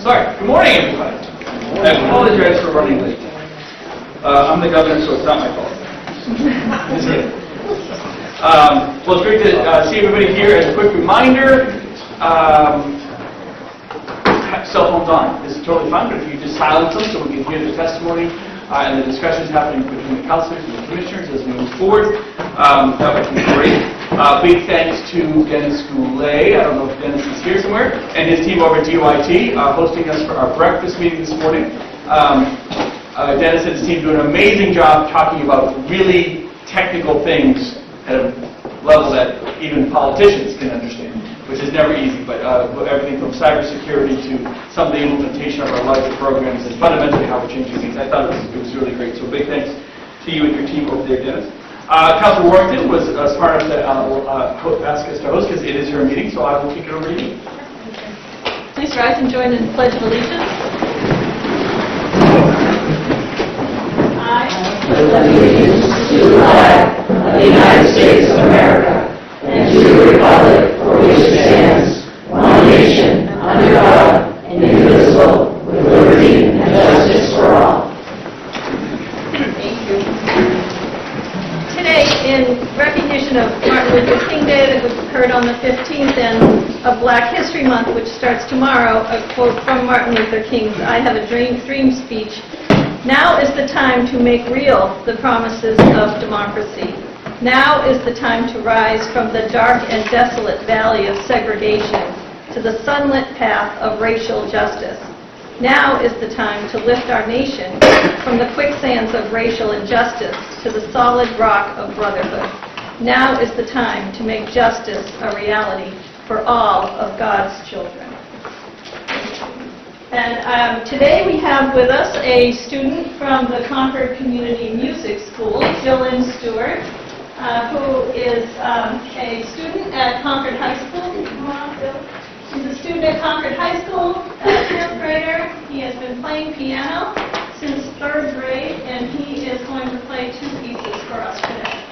Sorry. Good morning, everybody. I apologize for running late. I'm the governor, so it's not my fault. Just kidding. Well, it's great to see everybody here. As a quick reminder, cell phones on. This is totally fine, but if you just silence them so we can hear the testimony and the discussions happening between the counselors and the commissioners as we move forward, that would be great. Big thanks to Dennis Goulet, I don't know if Dennis is here somewhere, and his team over at DYT hosting us for our breakfast meeting this morning. Dennis and his team do an amazing job talking about really technical things at a level that even politicians can understand, which is never easy, but everything from cybersecurity to some of the implementation of our larger programs is fundamentally how we're changing things. I thought it was really great, so big thanks to you and your team over there, Dennis. Councilor Warrington was smart enough to ask us to host because it is her meeting, so I will kick it over to you. Please rise and join in the Pledge of Allegiance. I pledge allegiance to the flag of the United States of America and to the republic for which it stands, one nation, under God, indivisible, with liberty and justice for all. Today, in recognition of Martin Luther King Day that occurred on the 15th and of Black History Month, which starts tomorrow, a quote from Martin Luther King's I Have a Dream speech. Now is the time to make real the promises of democracy. Now is the time to rise from the dark and desolate valley of segregation to the sunlit path of racial justice. Now is the time to lift our nation from the quicksands of racial injustice to the solid rock of brotherhood. Now is the time to make justice a reality for all of God's children. And today we have with us a student from the Concord Community Music School, Jillian Stewart, who is a student at Concord High School. Come on, Bill. He's a student at Concord High School, a 10th grader. He has been playing piano since 3rd grade, and he is going to play 2 pieces for us today.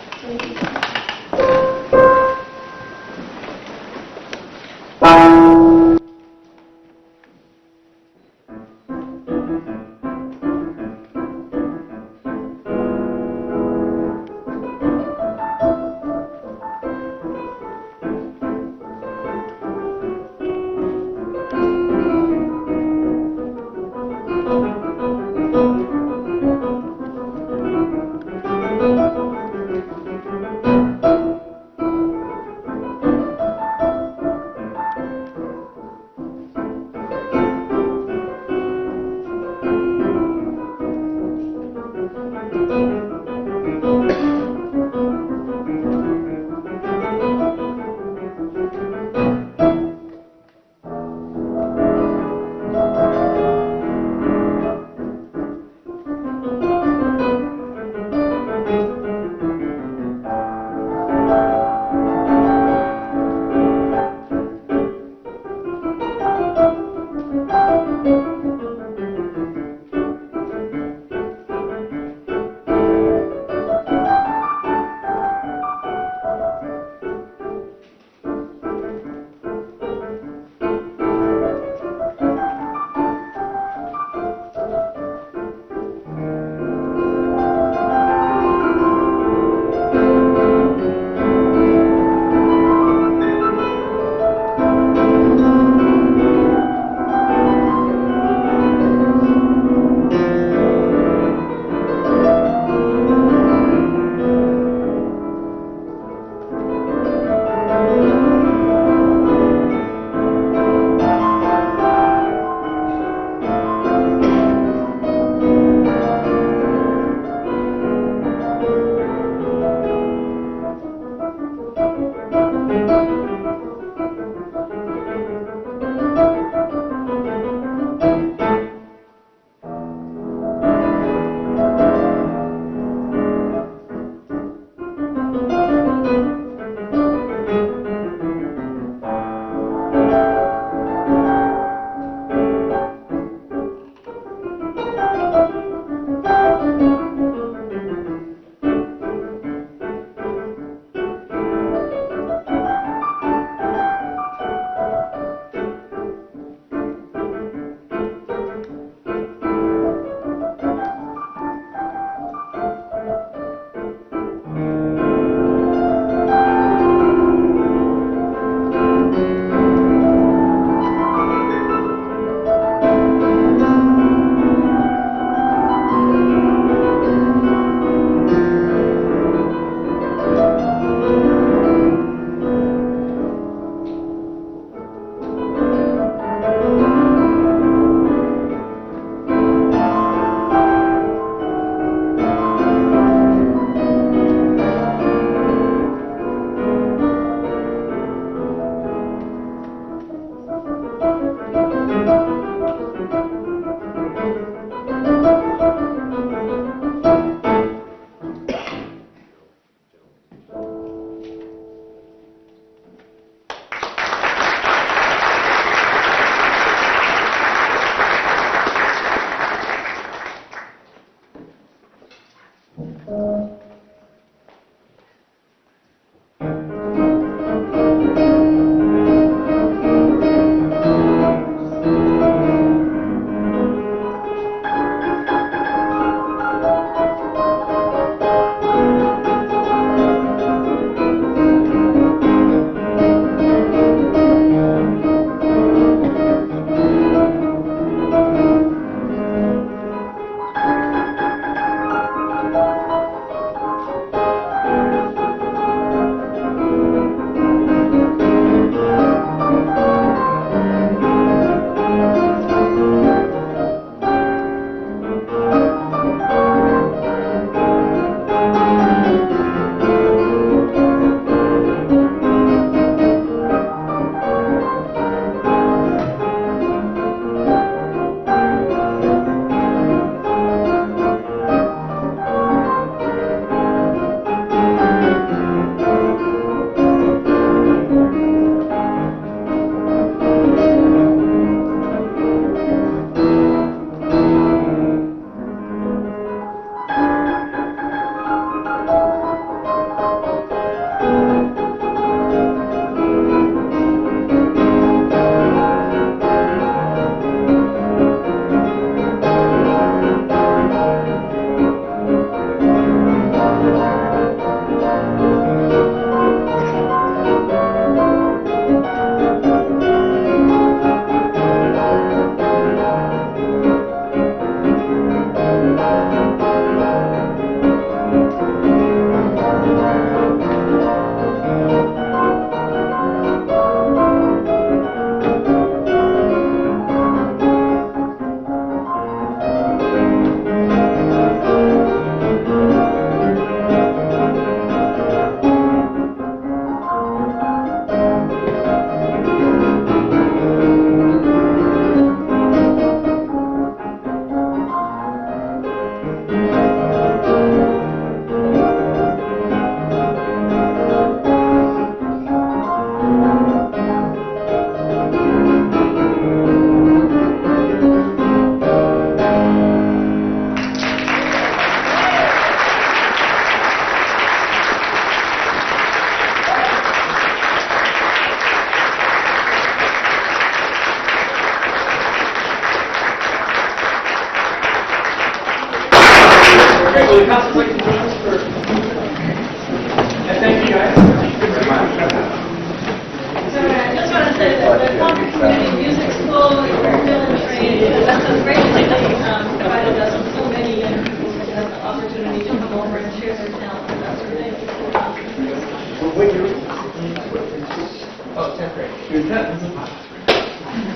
June 10th.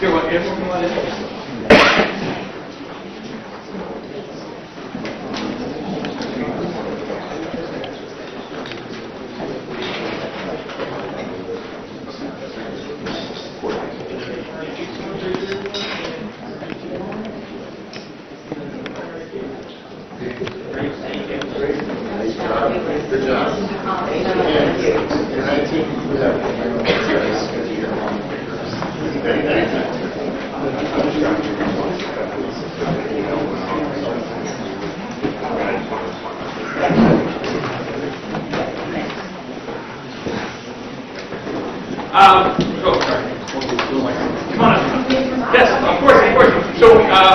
Everyone want to? Good job. And I think we have sorry. Come on up. Yes, of course, of course. So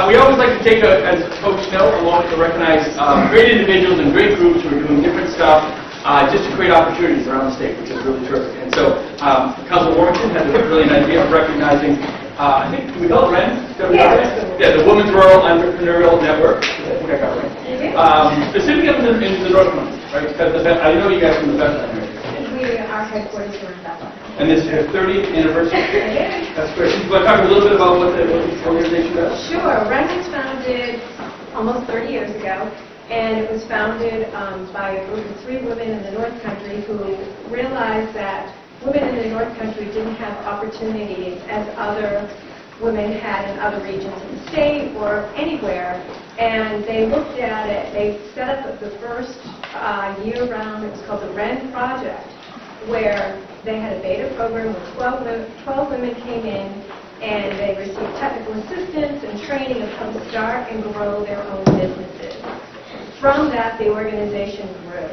we always like to take, as folks know, along to recognize great individuals and great groups who are doing different stuff just to create opportunities around the state, which is really terrific. And so Councilor Warrington had a brilliant idea of recognizing, I think, do we call it REN? Yeah, the Women's Rural Entrepreneurial Network. I think I got it right. Specifically in the North County, right? Because I know you guys from the Bethlehem area. We are headquarters here in Bethlehem. And this is your 30th anniversary? That's great. You want to talk a little bit about what the organization does? Sure. REN was founded almost 30 years ago, and it was founded by a group of 3 women in the North Country who realized that women in the North Country didn't have opportunities as other women had in other regions of the state or anywhere. And they looked at it, they set up the first year-round, it was called the REN Project, where they had a beta program where 12 women came in and they received technical assistance and training of how to start and grow their own businesses. From that, the organization grew,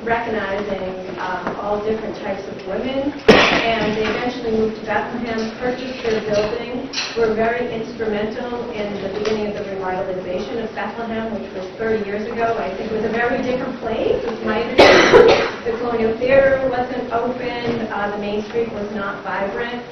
recognizing all different types of women, and they eventually moved to Bethlehem, purchased their building, were very instrumental in the beginning of the revitalization of Bethlehem, which was 30 years ago. I think it was a very different place. It's my understanding. The Colonial Theater wasn't open, the Main Street was not vibrant.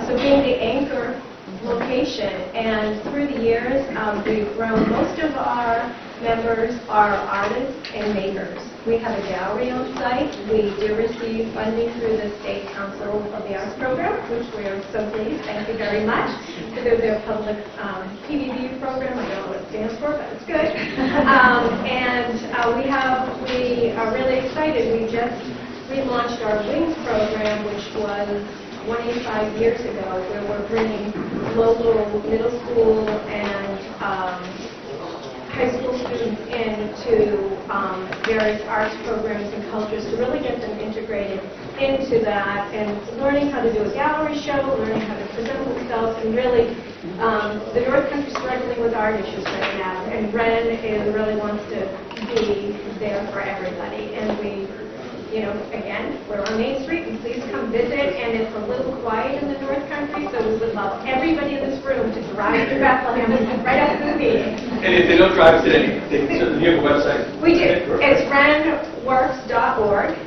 So being the anchor location, and through the years, we've grown. Most of our members are artists and makers. We have a gallery on site. We do receive funding through the State Council of the Arts Program, which we are so pleased. Thank you very much. Through their public PBB program. I don't know what it stands for, but it's good. We are really excited. We just relaunched our Wings program, which was 25 years ago, where we're bringing local middle school and high school students into various arts programs and cultures to really get them integrated into that and learning how to do a gallery show, learning how to present themselves, and really the North Country is struggling with art issues right now, and REN really wants to be there for everybody. And we, again, we're on Main Street, and please come visit. And it's a little quiet in the North Country, so we would love everybody in this room to drive to Bethlehem right after the meeting. And if they don't drive today, they can certainly have a website. We do. It's renworks.org.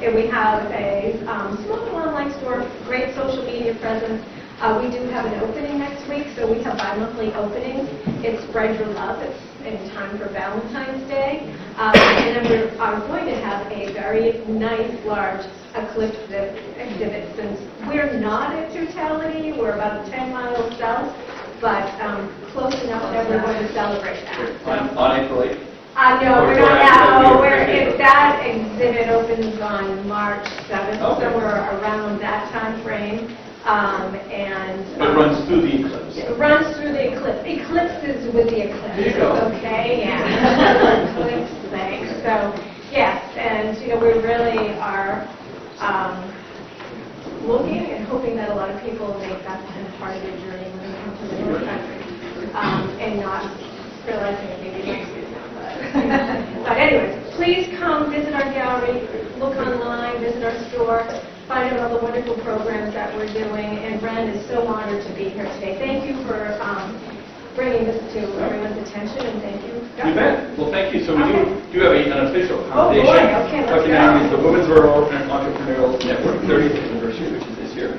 And we have a small online store, great social media presence. We do have an opening next week, so we have bi-monthly openings. It's Spread Your Love. It's in time for Valentine's Day. And then we are going to have a very nice, large eclipse exhibit. Since we're not at totality, we're about 10 miles south, but close enough for everyone to celebrate that. On April 8th? No, we're not now. That exhibit opens on March 7th, somewhere around that time frame. It runs through the eclipse. It runs through the eclipse. Eclipses with the eclipse. There you go. Okay, yeah. Eclipse thing. So, yes, and we really are looking and hoping that a lot of people make that kind of part of their journey when they come to the North Country, and not realizing it maybe next year. But anyways, please come visit our gallery, look online, visit our store, find out all the wonderful programs that we're doing, and REN is so honored to be here today. Thank you for bringing this to everyone's attention, and thank you. You bet. Well, thank you. So we do have an official Oh, boy. foundation. Okay, let's recognizing go. the Women's Rural Entrepreneurial Network 30th anniversary, which is this year.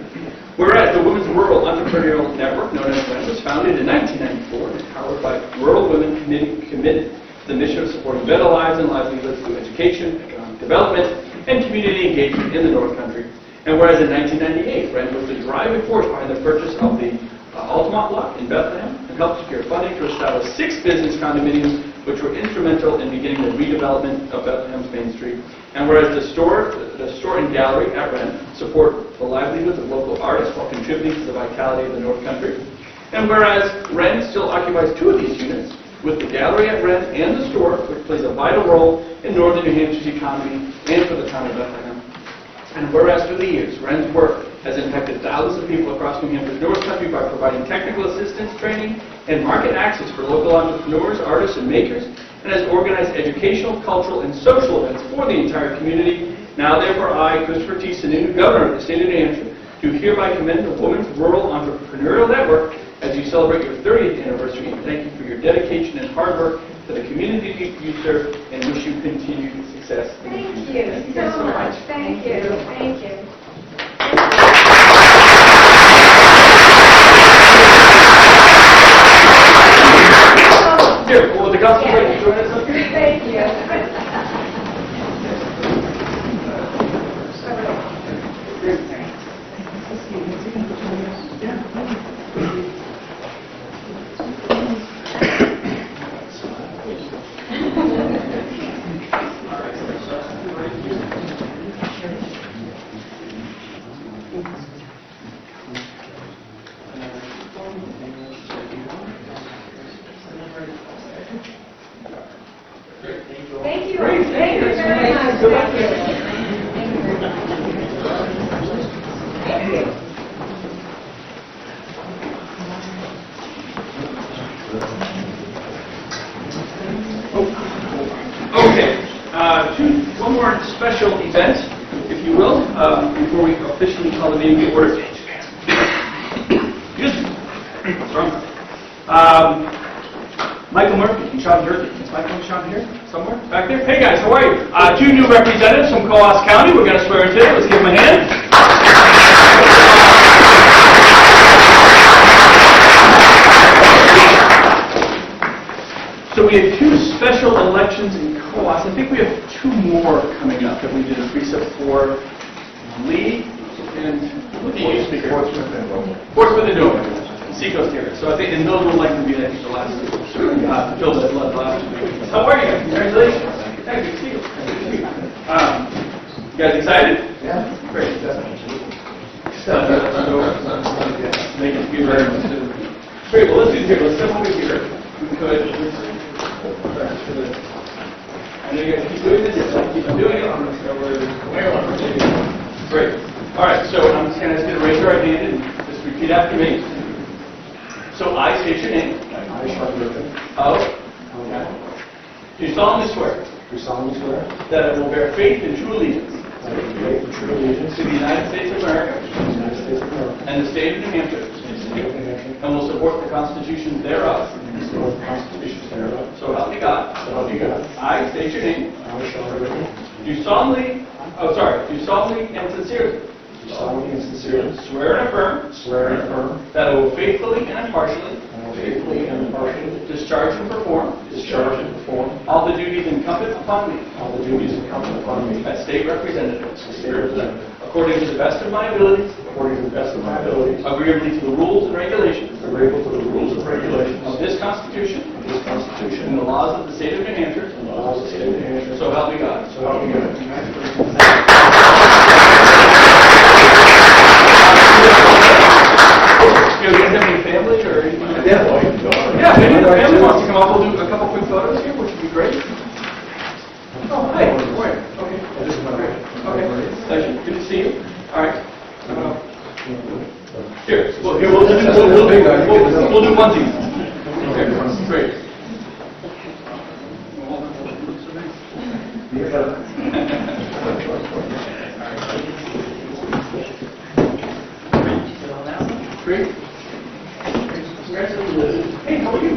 Whereas the Women's Rural Entrepreneurial Network, known as REN, was founded in 1994 and powered by rural women committed to the mission of supporting better lives and livelihoods through education, economic development, and community engagement in the North Country, And whereas in 1998, Wren was the driving force behind the purchase of the Altamont lot in Bethlehem and helped secure funding to establish 6 business condominiums which were instrumental in beginning the redevelopment of Bethlehem's Main Street. And whereas the store and gallery at Wren support the livelihoods of local artists while contributing to the vitality of the North Country. And whereas Wren still occupies 2 of these units, with the gallery at Wren and the store, which plays a vital role in northern New Hampshire's economy and for the town of Bethlehem. And whereas through the years, Wren's work has impacted thousands of people across New Hampshire's North Country by providing technical assistance, training, and market access for local entrepreneurs, artists, and makers, and has organized educational, cultural, and social events for the entire community. Now, therefore, I, Christopher T. Sununu, Governor of the State of New Hampshire, do hereby commend the Women's Rural Entrepreneurial Network as you celebrate your 30th anniversary, and thank you for your dedication and hard work to the community you serve, and wish you continued success. Thank you so much. Thank you. Thank you. Here, will the council please join us up here? Thank you. Thank you. Great, Thank you very much. Good luck. Thank you. Okay, one more special event, if you will, before we officially call the meeting to order. Excuse me. Sorry. Michael Murphy and Sean Durkee. Is Michael and Sean here somewhere? Back there? Hey guys, how are you? 2 new representatives from Coos County. We're going to swear in today. Let's give them a hand. So we have 2 special elections in Coos. I think we have 2 more coming up that we did a preset for. Lee and Portsmouth and Dover. Seacoast area. So I think, and those will likely be, I think, the last fill that blood last week. How are you? Congratulations. Thank you. See you. You guys excited? Yeah. Great. Make it feel very much. Great. Well, let's do this here. Let's step over here. We could. I know you guys keep doing this. Keep doing it. Great. All right. So I'm just going to ask you to raise your right hand and just repeat after me. So I state your name. I, Sean Durkee. Do solemnly swear Do solemnly swear that I will bear faith and true allegiance that I will bear faith and true allegiance to the United States of America to the United States of America and the state of New Hampshire, and the state of New Hampshire, and will support the Constitution thereof. and support the Constitution thereof. So help me God. So help me God. I state your name. I, Sean Durkee, Do solemnly and sincerely do solemnly and sincerely swear and affirm swear and affirm that I will faithfully and impartially that I will faithfully and impartially discharge and perform discharge and perform all the duties incumbent upon me all the duties incumbent upon me as state representative, as state representative, according to the best of my abilities, according to the best of my abilities, agreeably to the rules and regulations agreeable to the rules and regulations of this Constitution of this and Constitution the laws of the state of New Hampshire, and the laws of the state of New Hampshire. so help me God. So help me God. You guys have any family or anything? Yeah, well, you can go on. Yeah, maybe the family wants to come up. We'll do a couple quick photos here, which would be great. Oh, hi. Where? Okay. This is my wife. Okay. Pleasure. Good to see you. All right. Here. Well, here we'll do one thing. Okay. Great. Great. Congratulations. Hey, how are you?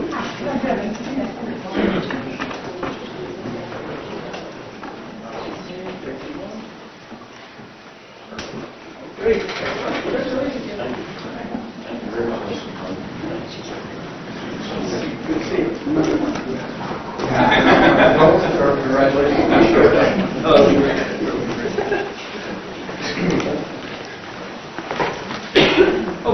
Great. Congratulations. Thank you very much. Good to see you. Congratulations. I'm sure. Oh, that'll be great.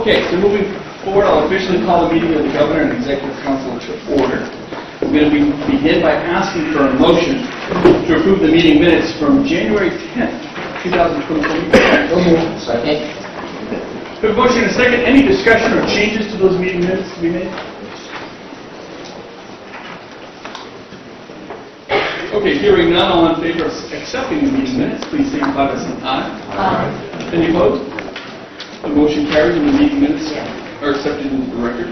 Okay, so moving forward, I'll officially call the meeting of the Governor and Executive Council to order. I'm going to begin by asking for a motion to approve the meeting minutes from January 10th, 2024. Second. We have a motion and a second. Any discussion or changes to those meeting minutes to be made? Okay, hearing none, all in favor of accepting the meeting minutes, please signify by saying aye. Aye. Any opposed? The motion carries and the meeting minutes are accepted into the record.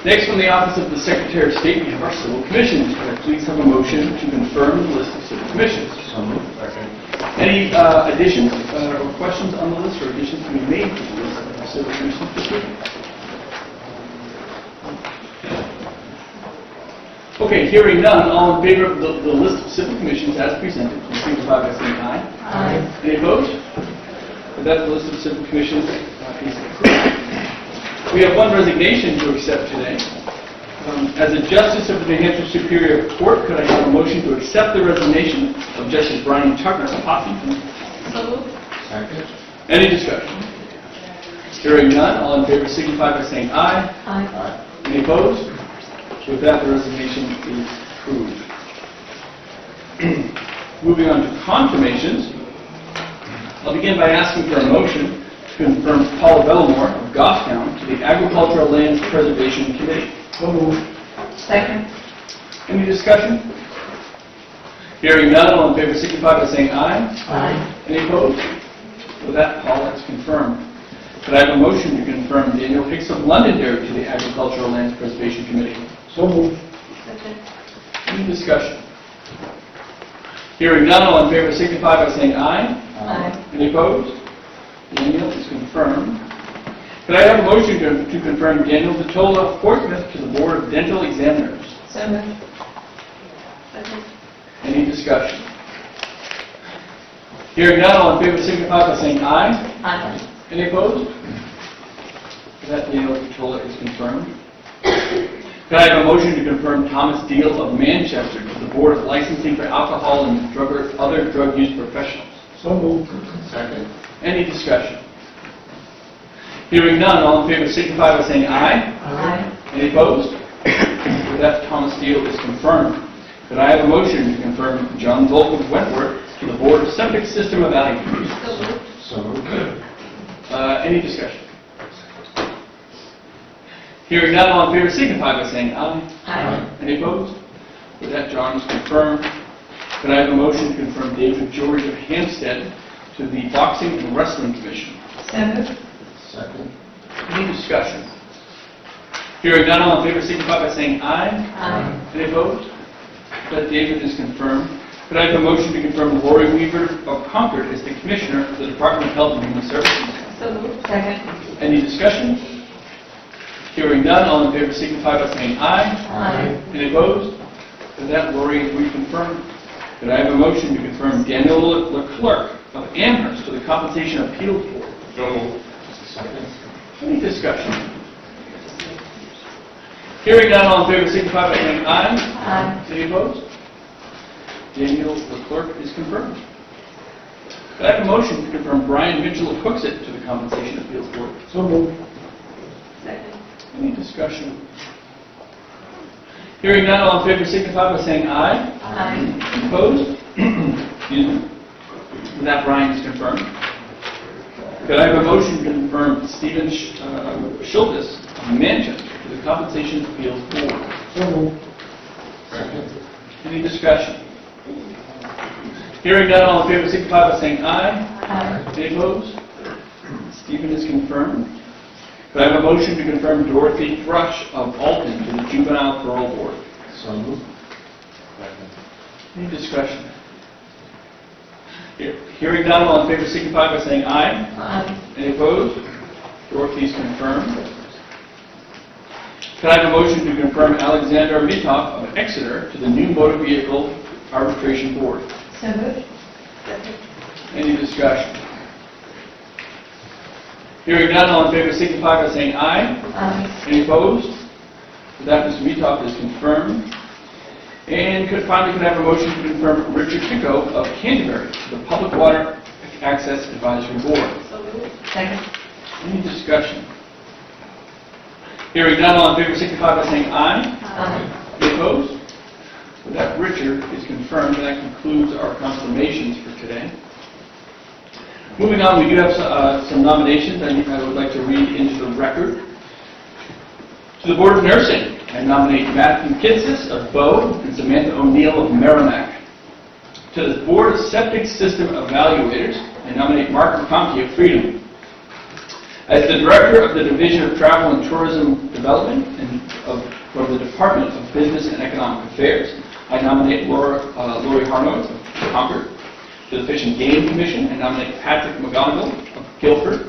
Next, from the Office of the Secretary of State, we have our civil commissions. Can I please have a motion to confirm the list of civil commissions? Second. Any additions or questions on the list, or additions to be made to the list of civil commissions this week? Okay, hearing none, all in favor of the list of civil commissions as presented, please signify by saying aye. Aye. Any opposed? With that, the list of civil commissions is approved. We have one resignation to accept today. As a Justice of the New Hampshire Superior Court, could I have a motion to accept the resignation of Justice Brian Tucker of Hopkinton? Second. Any discussion? Hearing none, all in favor signify by saying aye. Aye. Aye. Any opposed? With that, the resignation is approved. Moving on to confirmations, I'll begin by asking for a motion to confirm Paula Bellamore of Goffstown to the Agricultural Lands Preservation Committee. Second. Any discussion? Hearing none, all in favor signify by saying aye. Aye. Any opposed? With that, Paula is confirmed. Could I have a motion to confirm Daniel Hicks of Londonderry to the Agricultural Lands Preservation Committee? So moved. Any discussion? Hearing none, all in favor signify by saying aye. Aye. Any opposed? Daniel is confirmed. Could I have a motion to confirm Daniel Vitola of Portsmouth to the Board of Dental Examiners? So moved. Any discussion? Hearing none, all in favor signify by saying aye. Aye. Any opposed? With that, Daniel Vitola is confirmed. Could I have a motion to confirm Thomas Deal of Manchester to the Board of Licensing for Alcohol and Other Drug Use Professionals? So moved. Second. Any discussion? Hearing none, all in favor signify by saying aye. Aye. Any opposed? With that, Thomas Deal is confirmed. Could I have a motion to confirm John Volk of Wentworth to the Board of Septic System Evaluators? So moved. Any discussion? Hearing none, all in favor signify by saying aye. Aye. Any opposed? With that, John is confirmed. Could I have a motion to confirm David George of Hampstead to the Boxing and Wrestling Commission? So moved. Second. Any discussion? Hearing none, all in favor signify by saying aye. Aye. Any opposed? That David is confirmed. Could I have a motion to confirm Lori Weaver of Concord as the Commissioner of the Department of Health and Human Services? So moved. Second. Any discussion? Hearing none, all in favor signify by saying aye. Aye. Any opposed? With that, Lori is reconfirmed. Could I have a motion to confirm Daniel Leclerc of Amherst to the Compensation Appeals Board? So moved. Second. Any discussion? Hearing none, all in favor signify by saying aye. Aye. Any opposed? Daniel Leclerc is confirmed. Could I have a motion to confirm Brian Mitchell of Hooksett to the Compensation Appeals Board? So moved. Second. Any discussion? Hearing none, all in favor signify by saying aye. Aye. Opposed? Excuse me. With that, Brian is confirmed. Could I have a motion to confirm Stephen Schultes of Manchester to the Compensation Appeals Board? So moved. Second. Any discussion? Hearing none, all in favor signify by saying aye. Aye. Any opposed? Stephen is confirmed. Could I have a motion to confirm Dorothy Thrush of Alton to the Juvenile Parole Board? So moved. Second. Any discussion? Hearing none, all in favor signify by saying aye. Aye. Any opposed? Dorothy is confirmed. Could I have a motion to confirm Alexander Mitoff of Exeter to the new Motor Vehicle Arbitration Board? So moved. Any discussion? Hearing none, all in favor signify by saying aye. Aye. Any opposed? With that, Mr. Mitoff is confirmed. And finally, could I have a motion to confirm Richard Pico of Canterbury to the Public Water Access Advisory Board? Second. Any discussion? Hearing none, all in favor signify by saying aye. Aye. Any opposed? With that, Richard is confirmed, and that concludes our confirmations for today. Moving on, we do have some nominations I would like to read into the record. To the Board of Nursing, I nominate Matthew Kitsis of Bow and Samantha O'Neill of Merrimack. To the Board of Septic System Evaluators, I nominate Mark McConkey of Freedom. As the Director of the Division of Travel and Tourism Development for the Department of Business and Economic Affairs, I nominate Lori Harnowitz of Concord. To the Fish and Game Commission, I nominate Patrick McGonigal of Guilford.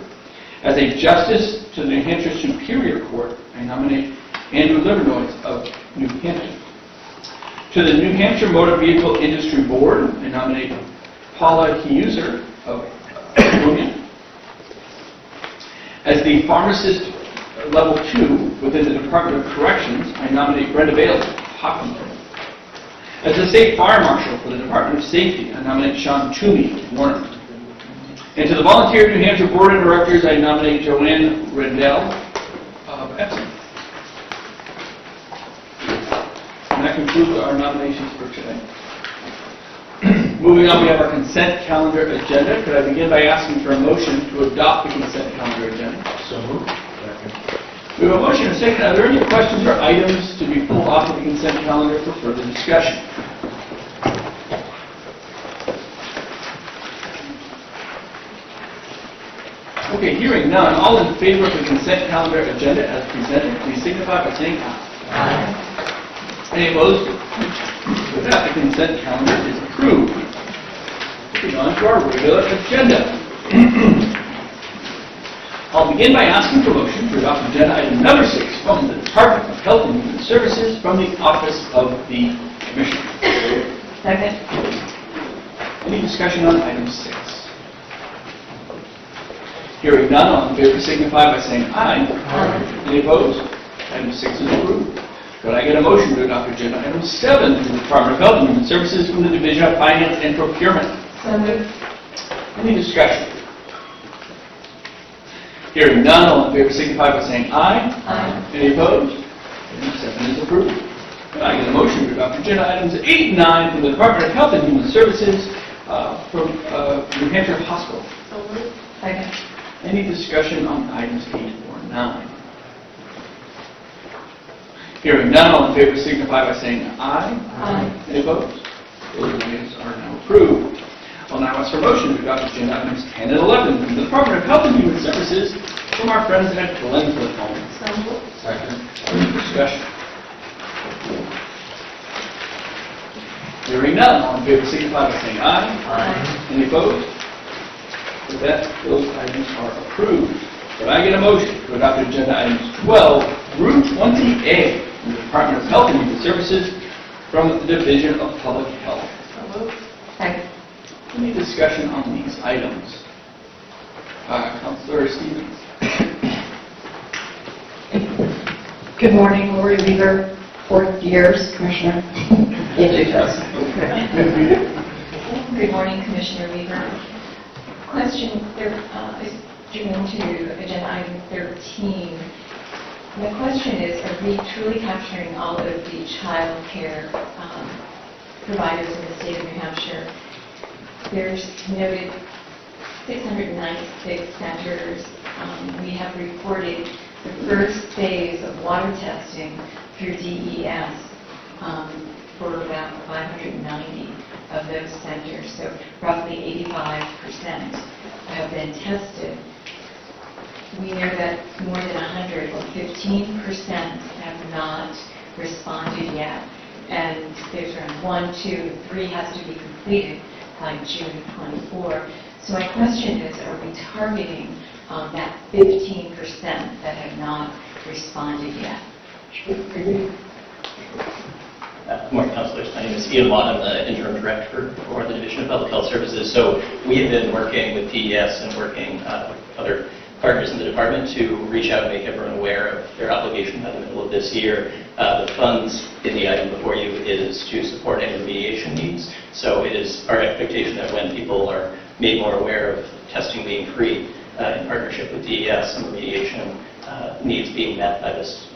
As a Justice to the New Hampshire Superior Court, I nominate Andrew Livernois of New Hampshire. To the New Hampshire Motor Vehicle Industry Board, I nominate Paula Heuser of Union. As the Pharmacist Level 2 within the Department of Corrections, I nominate Brenda Bales of Hopkinton. As the State Fire Marshal for the Department of Safety, I nominate Sean Toomey of Warren. And to the Volunteer New Hampshire Board of Directors, I nominate Joanne Rendell of Epsom. And that concludes our nominations for today. Moving on, we have our consent calendar agenda. Could I begin by asking for a motion to adopt the consent calendar agenda? So moved. We have a motion and a second. Are there any questions or items to be pulled off of the consent calendar for further discussion? Okay, hearing none, all in favor of the consent calendar agenda as presented, please signify by saying aye. Aye. Any opposed? With that, the consent calendar is approved. Moving on to our regular agenda. I'll begin by asking for motion to adopt agenda item number 6 from the Department of Health and Human Services from the Office of the Commissioner. Second. Any discussion on item 6? Hearing none, all in favor signify by saying aye. Aye. Any opposed? Item 6 is approved. Could I get a motion to adopt agenda item 7 from the Department of Health and Human Services from the Division of Finance and Procurement? So moved. Any discussion? Hearing none, all in favor signify by saying aye. Aye. Any opposed? Item 7 is approved. Could I get a motion to adopt agenda items 8 and 9 from the Department of Health and Human Services from New Hampshire Hospital? So moved. Second. Any discussion on items 8 or 9? Hearing none, all in favor signify by saying aye. Aye. Any opposed? Those items are now approved. I'll now ask for motion to adopt agenda items 10 and 11 from the Department of Health and Human Services from our friends at Glenford Home. So moved. Second. Any discussion? Hearing none, all in favor signify by saying aye. Aye. Any opposed? With that, those items are approved. Could I get a motion to adopt agenda items 12 through 20A from the Department of Health and Human Services from the Division of Public Health? So moved. Second. Any discussion on these items? Councilor Stevens. Good morning, Lori Weaver, 4th years Commissioner. Good morning, Commissioner Weaver. Question is due to agenda item 13. The question is, are we truly capturing all of the child care providers in the state of New Hampshire? There's noted 696 centers. We have reported the first phase of water testing through DES for about 590 of those centers, so roughly 85% have been tested. We know that more than 100, or 15%, have not responded yet, and there's around 1, 2, 3 has to be completed by June 24. So my question is, are we targeting that 15% that have not responded yet? Good morning, councilors. My name is Ian Watt. I'm the interim director for the Division of Public Health Services. So we have been working with DES and working with other partners in the department to reach out and make everyone aware of their obligation by the middle of this year. The funds in the item before you is to support any remediation needs. So it is our expectation that when people are made more aware of testing being free, in partnership with DES and remediation needs being met by this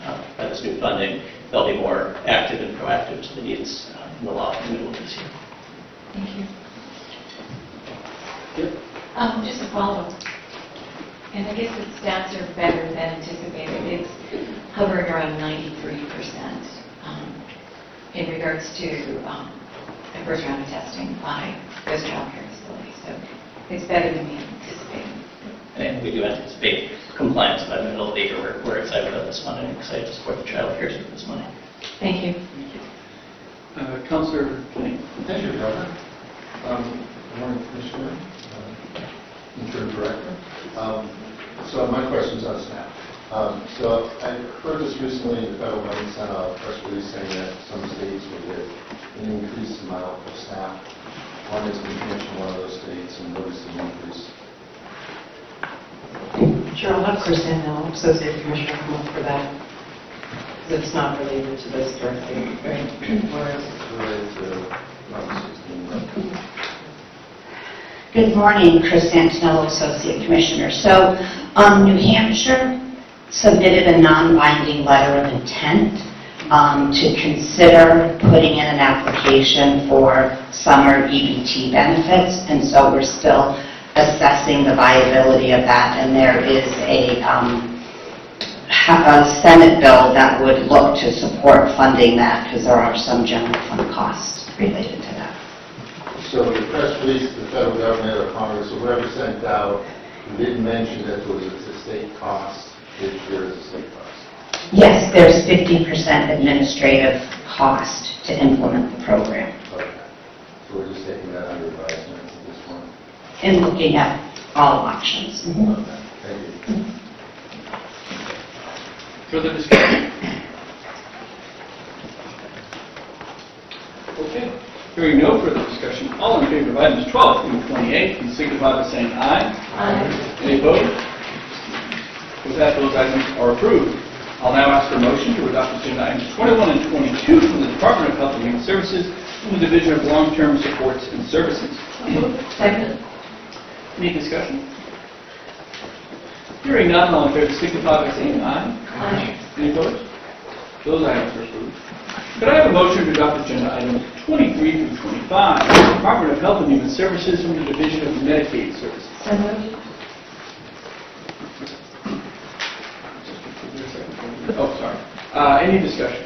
new funding, they'll be more active and proactive to the needs in the law in the middle of this year. Thank you. Yep. Just a follow-up. And I guess the stats are better than anticipated. It's hovering around 93% in regards to the first round of testing by those child care facilities. So it's better than we anticipated. And we do anticipate compliance by the middle of the year. We're excited about this funding, excited to support the child cares with this money. Thank you. Councilor Kenny. Thank you, Governor. Good morning, Commissioner, Interim Director. So my question's on SNAP. So I heard this recently, the federal government sent a press release saying that some states will get an increased amount of SNAP. One is New Hampshire, one of those states, and what is the increase? Sure, I'll have Chris Sandell, Associate Commissioner, come up for that. Because it's not related to this directly, right? It's related to Article 16, right? Good morning, Chris Santinello, Associate Commissioner. So, New Hampshire submitted a non-binding letter of intent to consider putting in an application for summer EBT benefits, and so we're still assessing the viability of that, and there is a Senate bill that would look to support funding that because there are some general fund costs related to that. So the press release, the federal government or Congress or whoever sent out did mention that there was a state cost, this year is a state cost. Yes, there's 50% administrative cost to implement the program Okay. So we're just taking that under advisement at this point. and looking at all options. Okay. Thank you. Further discussion? Okay. Hearing no further discussion, all in favor of items 12 through 28, please signify by saying aye. Aye. Any opposed? With that, those items are approved. I'll now ask for a motion to adopt agenda items 21 and 22 from the Department of Health and Human Services from the Division of Long-Term Supports and Services. Second. Any discussion? Hearing none, all in favor signify by saying aye. Aye. Any opposed? Those items are approved. Could I have a motion to adopt agenda items 23 through 25 from the Department of Health and Human Services from the Division of Medicaid Services? So moved. Oh, sorry. Any discussion?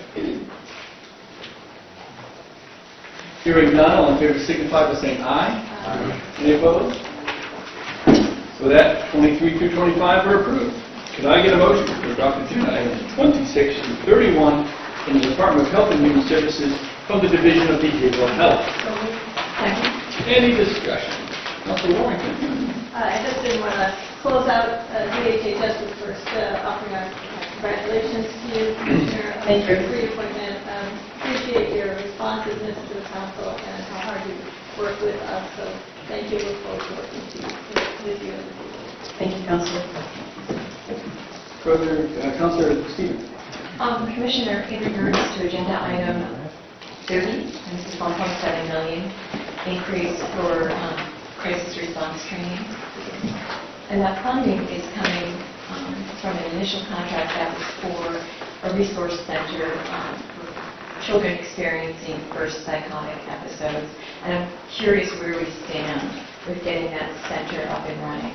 Hearing none, all in favor signify by saying aye. Aye. Any opposed? So that 23 through 25 are approved. Could I get a motion to adopt agenda items 26 through 31 from the Department of Health and Human Services from the Division of Behavioral Health? Second. Any discussion? Councilor Warrington. I just did want to close out DHHS with first offering our congratulations to you, Commissioner, Thank you. for your appointment. Appreciate your responsiveness to the council and how hard you work with us. So thank you. Look forward to working with you in the future. Thank you, Councilor. Further, Councilor Stevens. Commissioner, in regards to agenda item 30, and this is 1.7 million increase for crisis response training. And that funding is coming from an initial contract that was for a resource center for children experiencing first psychotic episodes. And I'm curious where we stand with getting that center up and running.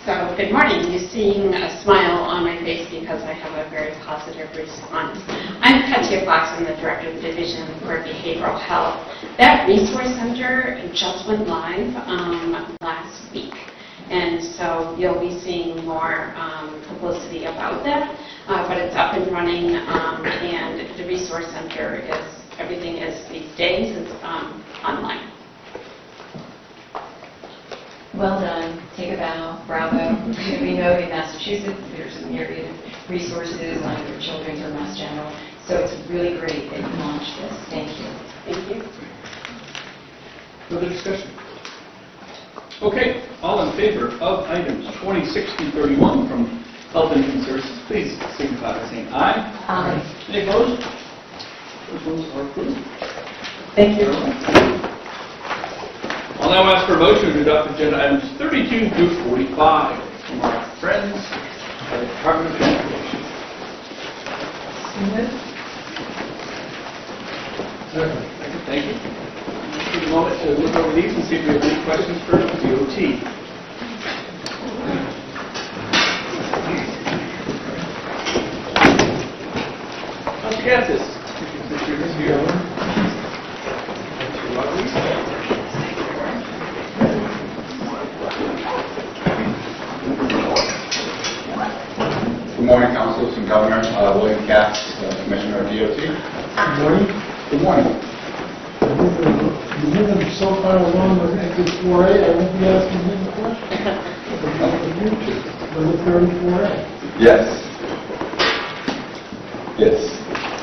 So, good morning. You're seeing a smile on my face because I have a very positive response. I'm Katia Fox. I'm the Director of the Division for Behavioral Health. That resource center just went live last week. And so you'll be seeing more publicity about that. But it's up and running, and the resource center everything is these days, it's online. Well done. Take a bow. Bravo. We know in Massachusetts there's a myriad of resources under Children's or Mass General, so it's really great that you launched this. Thank you. Thank you. Further discussion? Okay, all in favor of items 26 through 31 from Health and Human Services, please signify by saying aye. Aye. Any opposed? Those ones are approved. Thank you. I'll now ask for a motion to adopt agenda items 32 through 45 from our friends at the Department of Transportation. Second, thank you. Take a moment to look over these and see if we have any questions for DOT. Mr. Gatsas. Mr. here. Mr. Rodriguez. Good morning, Councilors and Governor. William Katz, Commissioner of DOT. Good morning. Good morning. You hear them so far along with exit 4A, I won't be asking him the question. Number 34A. Yes. Yes.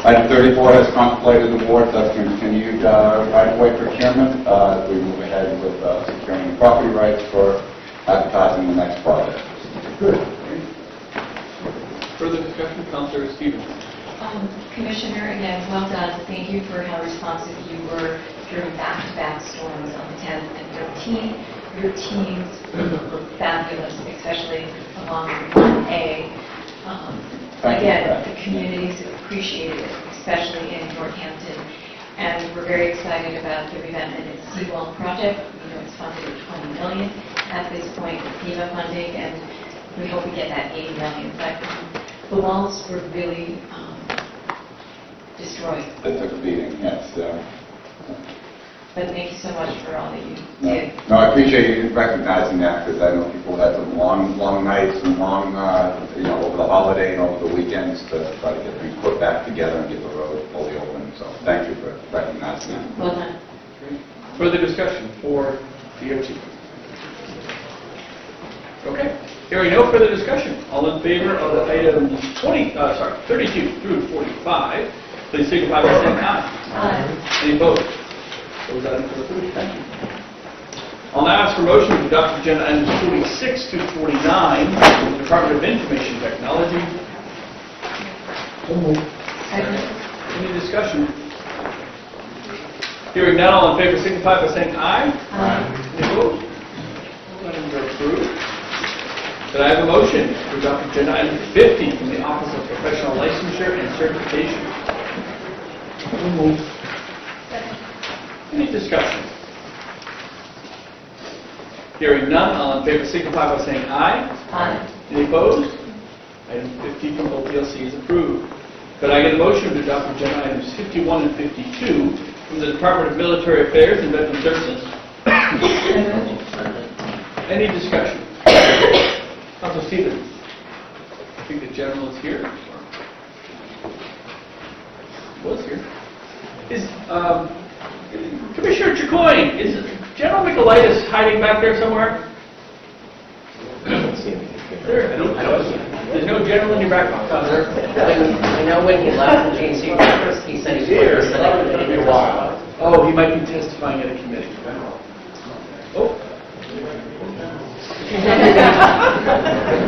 Item 34 has contemplated awards of continued right-of-way procurement. We move ahead with securing property rights for advertising the next project. Good. Further discussion, Councilor Stevens. Commissioner, again, well done. Thank you for how responsive you were during back-to-back storms on the 10th and 13th. Your teams were fabulous, especially along 1A. Thank you Again, for that. the communities appreciated it, especially in Northampton. And we're very excited about the revetment Seawall project. We know it's funded at $20 million at this point with FEMA funding, and we hope we get that $80 million. But the walls were really destroyed. They took a beating, yes. But thank you so much for all that you did. No, I appreciate you recognizing that, because I know people had some long nights and long, over the holiday and over the weekends to try to get things put back together and get the road fully open. So thank you for recognizing that. Well done. Further discussion for DOT. Okay. Hearing no further discussion, all in favor of items 32 through 45, please signify by saying aye. Aye. Any opposed? Those items are approved. Thank you. I'll now ask for motion to adopt agenda items 46 to 49 from the Department of Information Technology. So moved. Any discussion? Hearing none, all in favor signify by saying aye. Aye. Any opposed? Those items are approved. Could I have a motion to adopt agenda item 50 from the Office of Professional Licensure and Certification? So moved. Any discussion? Hearing none, all in favor signify by saying aye. Aye. Any opposed? Item 50 from OPLC is approved. Could I get a motion to adopt agenda items 51 and 52 from the Department of Military Affairs and Veteran Services? Any discussion? Councilor Stevens, I think the general is here. Was here. Is Commissioner Chicoine, is General Michaelitis hiding back there somewhere? There, I don't see him. There's no general in your back pocket. I know when he left the GC office, he said he's here, so that would be a while. Oh, he might be testifying at a committee. Oh.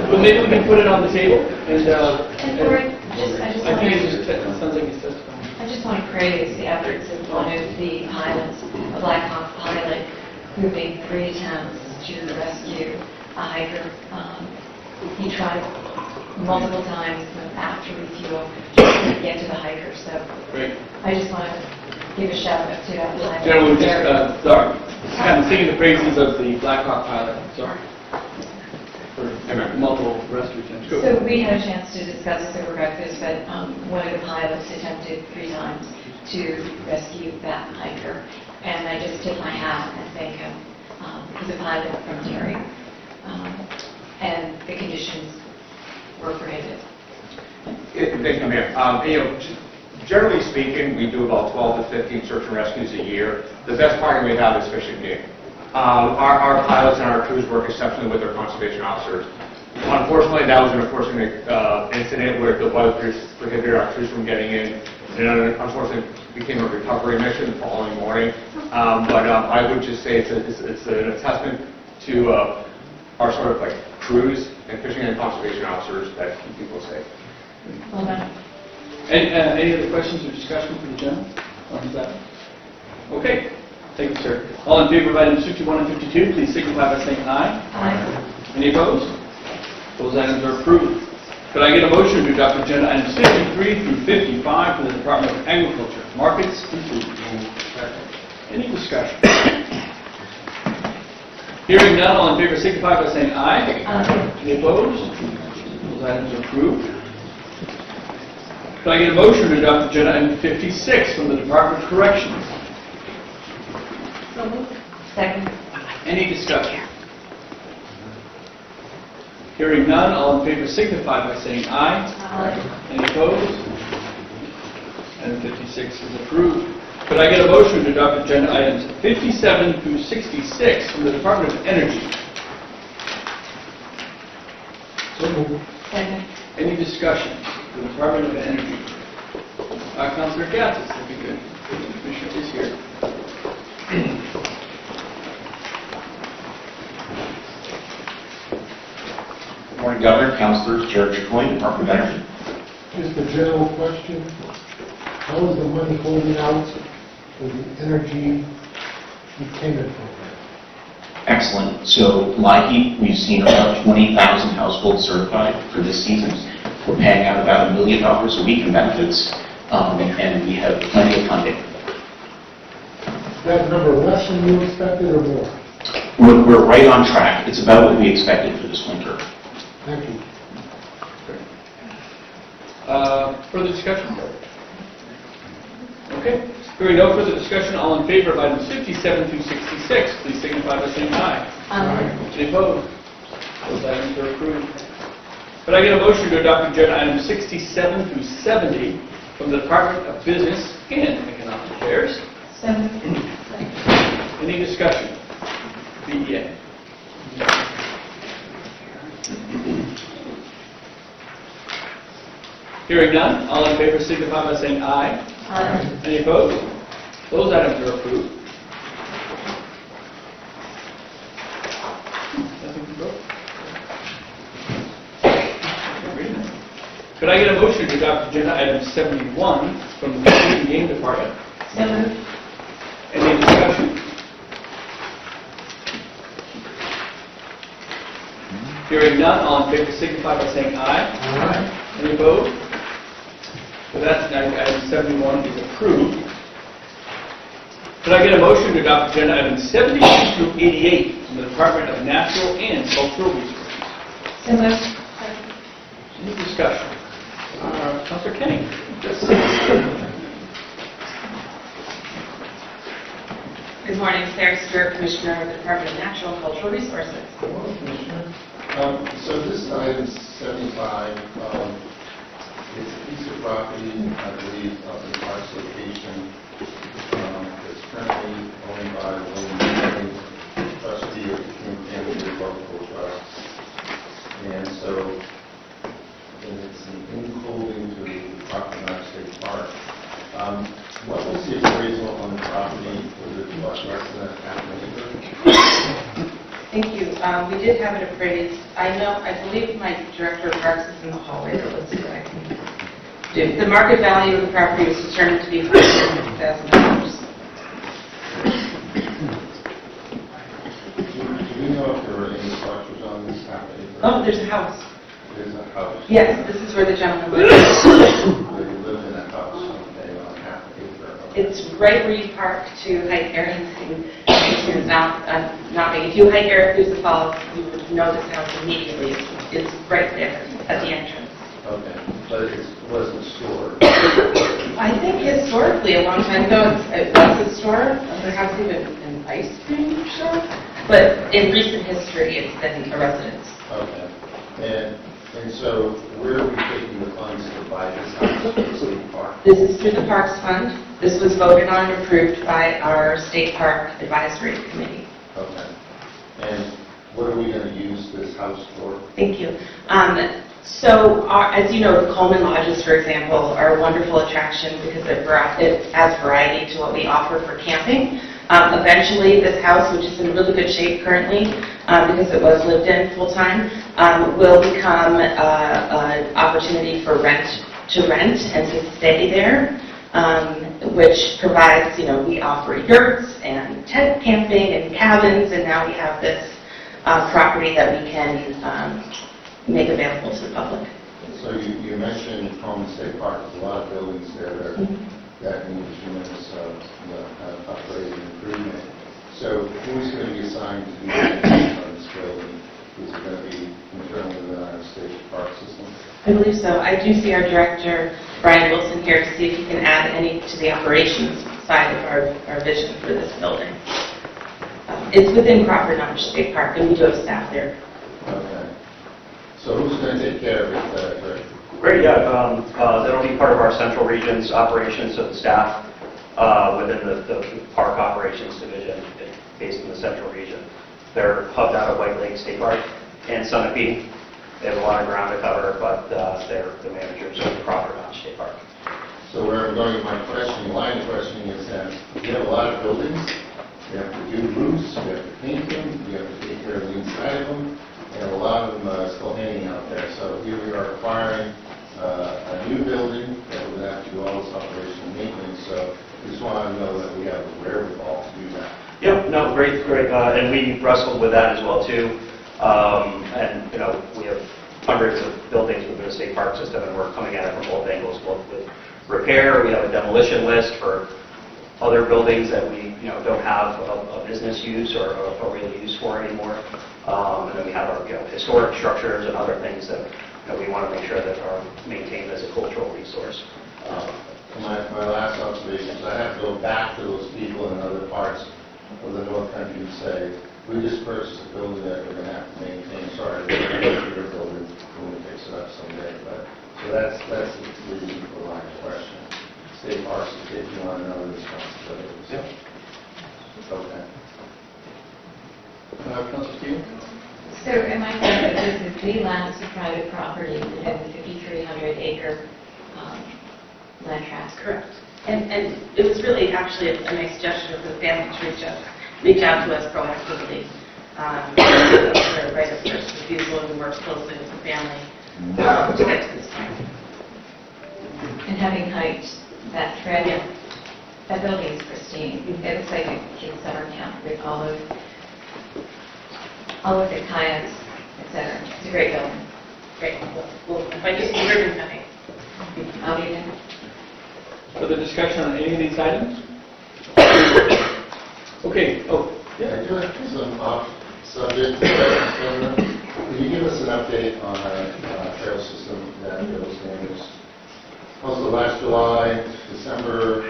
Well, maybe we can put it on the table and, And Lori, I think it just sounds like he's testifying. I just want to praise the efforts of one of the pilots, a Black Hawk pilot, who made 3 attempts to rescue a hiker. He tried multiple times after refuel just to get to the hiker. So Great. I just want to give a shout out to that pilot. General, sorry, kind of singing the praises of the Black Hawk pilot. Sorry. For multiple rescue attempts. Go. So we had a chance to discuss this over breakfast, but one of the pilots attempted 3 times to rescue that hiker. And I just tip my hat and thank him. He's a pilot from Terry. And the conditions were prohibitive. Thank you, Mayor. Generally speaking, we do about 12 to 15 search and rescues a year. The best partner we have is Fish and Game. Our pilots and our crews work exceptionally with their conservation officers. Unfortunately, that was an unfortunate incident where the weather prohibited our crews from getting in. And unfortunately, it became a recovery mission the following morning. But I would just say it's an testament to our sort of like crews and fishing and conservation officers that keep people safe. Well done. Any other questions or discussion for the general? On that? Okay. Thank you, sir. All in favor of items 51 and 52, please signify by saying aye. Aye. Any opposed? Those items are approved. Could I get a motion to adopt agenda items 53 through 55 from the Department of Agriculture, Markets, and Food? Any discussion? Hearing none, all in favor signify by saying aye. Aye. Any opposed? Those items are approved. Could I get a motion to adopt agenda item 56 from the Department of Corrections? So moved. Second. Any discussion? Hearing none, all in favor signify by saying aye. Aye. Any opposed? Item 56 is approved. Could I get a motion to adopt agenda items 57 through 66 from the Department of Energy? So moved. Second. Any discussion? The Department of Energy. Councilor Gatsas, that'd be good. Commissioner is here. Good morning, Governor, Councilors, Chair Coyne, Department of Energy. Just a general question. How is the money holding out for the energy repayment program? Excellent. So, LIHEAP, we've seen about 20,000 households certified for this season. We're paying out about $1 million a week in benefits, and we have plenty of funding. Is that number less than you expected or more? We're right on track. It's about what we expected for this winter. Thank you. Further discussion? Okay. Hearing no further discussion, all in favor of items 57 through 66, please signify by saying aye. Aye. Any opposed? Those items are approved. Could I get a motion to adopt agenda items 67 through 70 from the Department of Business and Economic Affairs? So moved. Any discussion? BEA. Hearing none, all in favor signify by saying aye. Aye. Any opposed? Those items are approved. Nothing to vote. Could I get a motion to adopt agenda item 71 from the Food and Game Department? So moved. Any discussion? Hearing none, all in favor signify by saying aye. Aye. Any opposed? So that's item 71 is approved. Could I get a motion to adopt agenda items 72 through 88 from the Department of Natural and Cultural Resources? So moved. Any discussion? Councilor Kenny. Good morning, Sarah Stewart, Commissioner of the Department of Natural and Cultural Resources. Hello, Commissioner. So this is item 75. It's a piece of property, I believe, up in Parks location. It's currently owned by William Perry, trustee of the King County Revocable Trust. And so it's an in-holding to Rockland State Park. What was the appraisal on the property? Was it much less than a half an acre? Thank you. We did have it appraised. I believe my director of parks is in the hallway, but let's see what I can do. The market value of the property was determined to be $450,000. Do we know if there were any structures on this half acre? Oh, there's a house. There's a house. Yes, this is where the gentleman lives. Where you live in a house, okay, on half acre. Okay. It's right where you park to hike Arrington. It's not big. If you hike Eric the Falls, you would know this house immediately. It's right there at the entrance. Okay, but it wasn't stored. I think historically, a long time ago, it was a store, perhaps even an ice cream shop. But in recent history, it's been a residence. Okay, and so where are we taking the funds to buy this house for the state park? This is through the Parks Fund. This was voted on and approved by our State Park Advisory Committee. Okay, and what are we going to use this house for? Thank you. As you know, the Coleman Lodges, for example, are a wonderful attraction because it adds variety to what we offer for camping. Eventually, this house, which is in really good shape currently, because it was lived in full-time, will become an opportunity for rent and to stay there. which provides, we offer yurts and tent camping and cabins, and now we have this property that we can make available to the public. So you mentioned Coleman State Park, there's a lot of buildings there that need tremendous upgrade and improvement. So who's going to be assigned to do maintenance on this building? Is it going to be internally within our state park system? I believe so. I do see our director, Brian Wilson, here to see if he can add any to the operations side of our vision for this building. It's within Crawford Knowledge State Park, and we do have staff there. Okay. So who's going to take care of it, Greg? Great, yeah. That'll be part of our central region's operations of the staff within the park operations division based in the central region. They're hubbed out of White Lake State Park and Sunapee. They have a lot of ground to cover, but they're the managers of Crawford Knowledge State Park. So where I'm going with my line of questioning is that you have a lot of buildings, you have to do roofs, you have to paint them, you have to take care of the inside of them, and a lot of them are still hanging out there. So here we are acquiring a new building that we're going to have to do all this operational maintenance. So we just want to know that we have the wherewithal to do that. Yep, no, great. And we wrestled with that as well, too. And, we have hundreds of buildings within the state park system, and we're coming at it from both angles, both with repair. We have a demolition list for other buildings that we, don't have a business use or a real use for anymore. And then we have our, historic structures and other things that, we want to make sure that are maintained as a cultural resource. My last observation is I have to go back to those people in other parts of the North Country and say, we just purchased a building that we're going to have to maintain. Sorry, we're going to go to your building when we fix it up someday. But so that's the reason for my question. State parks is taking on another responsibility. Yep. Okay. Councilor Steele? So am I correct that this is the last private property within the 5,300 acre land tract? Correct. And it was really actually a nice gesture for the family to reach out to us proactively. The right of first refusal, and we worked closely with the family to get to this point. And having hiked that trail, that building is pristine. It looks like a kid's summer camp with all of the kayaks, etc. It's a great building. Great. Well, if I just see ribbon cutting. I'll be there. Further discussion on any of these items? Okay, Yeah, I do have some off-subject questions. Can you give us an update on our trail system that was damaged? Also last July, December,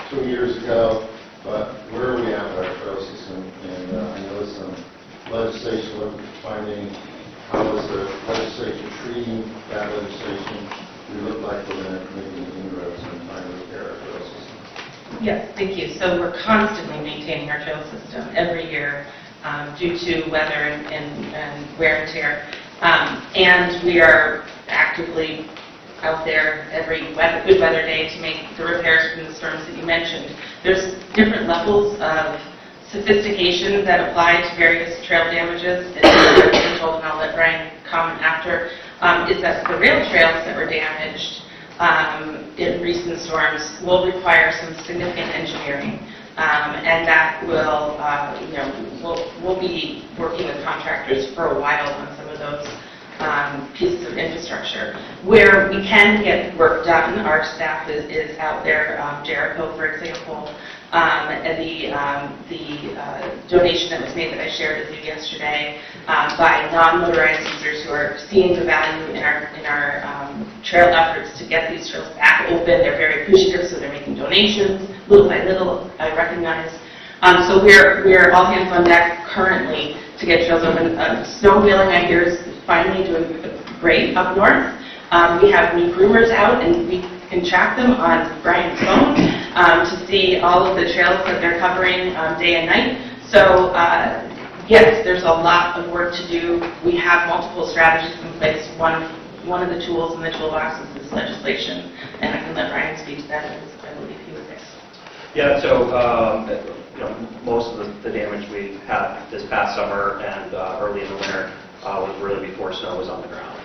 2 years ago, but where are we at with our trail system? And I know there's some legislation looking for finding how is the legislature treating that legislation. We look like we're going to make inroads in trying to repair our trail system. Yes, thank you. So we're constantly maintaining our trail system every year due to weather and wear and tear. And we are actively out there every good weather day to make the repairs from the storms that you mentioned. There's different levels of sophistication that apply to various trail damages. And I'll let Brian comment after, is that the rail trails that were damaged in recent storms will require some significant engineering, and that will, we'll be working with contractors for a while on some of those pieces of infrastructure. Where we can get work done, our staff is out there, Jericho, for example, and the donation that was made that I shared with you yesterday by non-motorized users who are seeing the value in our trail efforts to get these trails back open. They're very appreciative, so they're making donations little by little, I recognize. So we're all hands on deck currently to get trails open. Snowmobiling, I hear, is finally doing great up north. We have new groomers out, and we can track them on Brian's phone to see all of the trails that they're covering day and night. So yes, there's a lot of work to do. We have multiple strategies in place. One of the tools in the toolbox is this legislation, and I can let Brian speak to that because I believe he was there. Yeah, so most of the damage we had this past summer and early in the winter was really before snow was on the ground.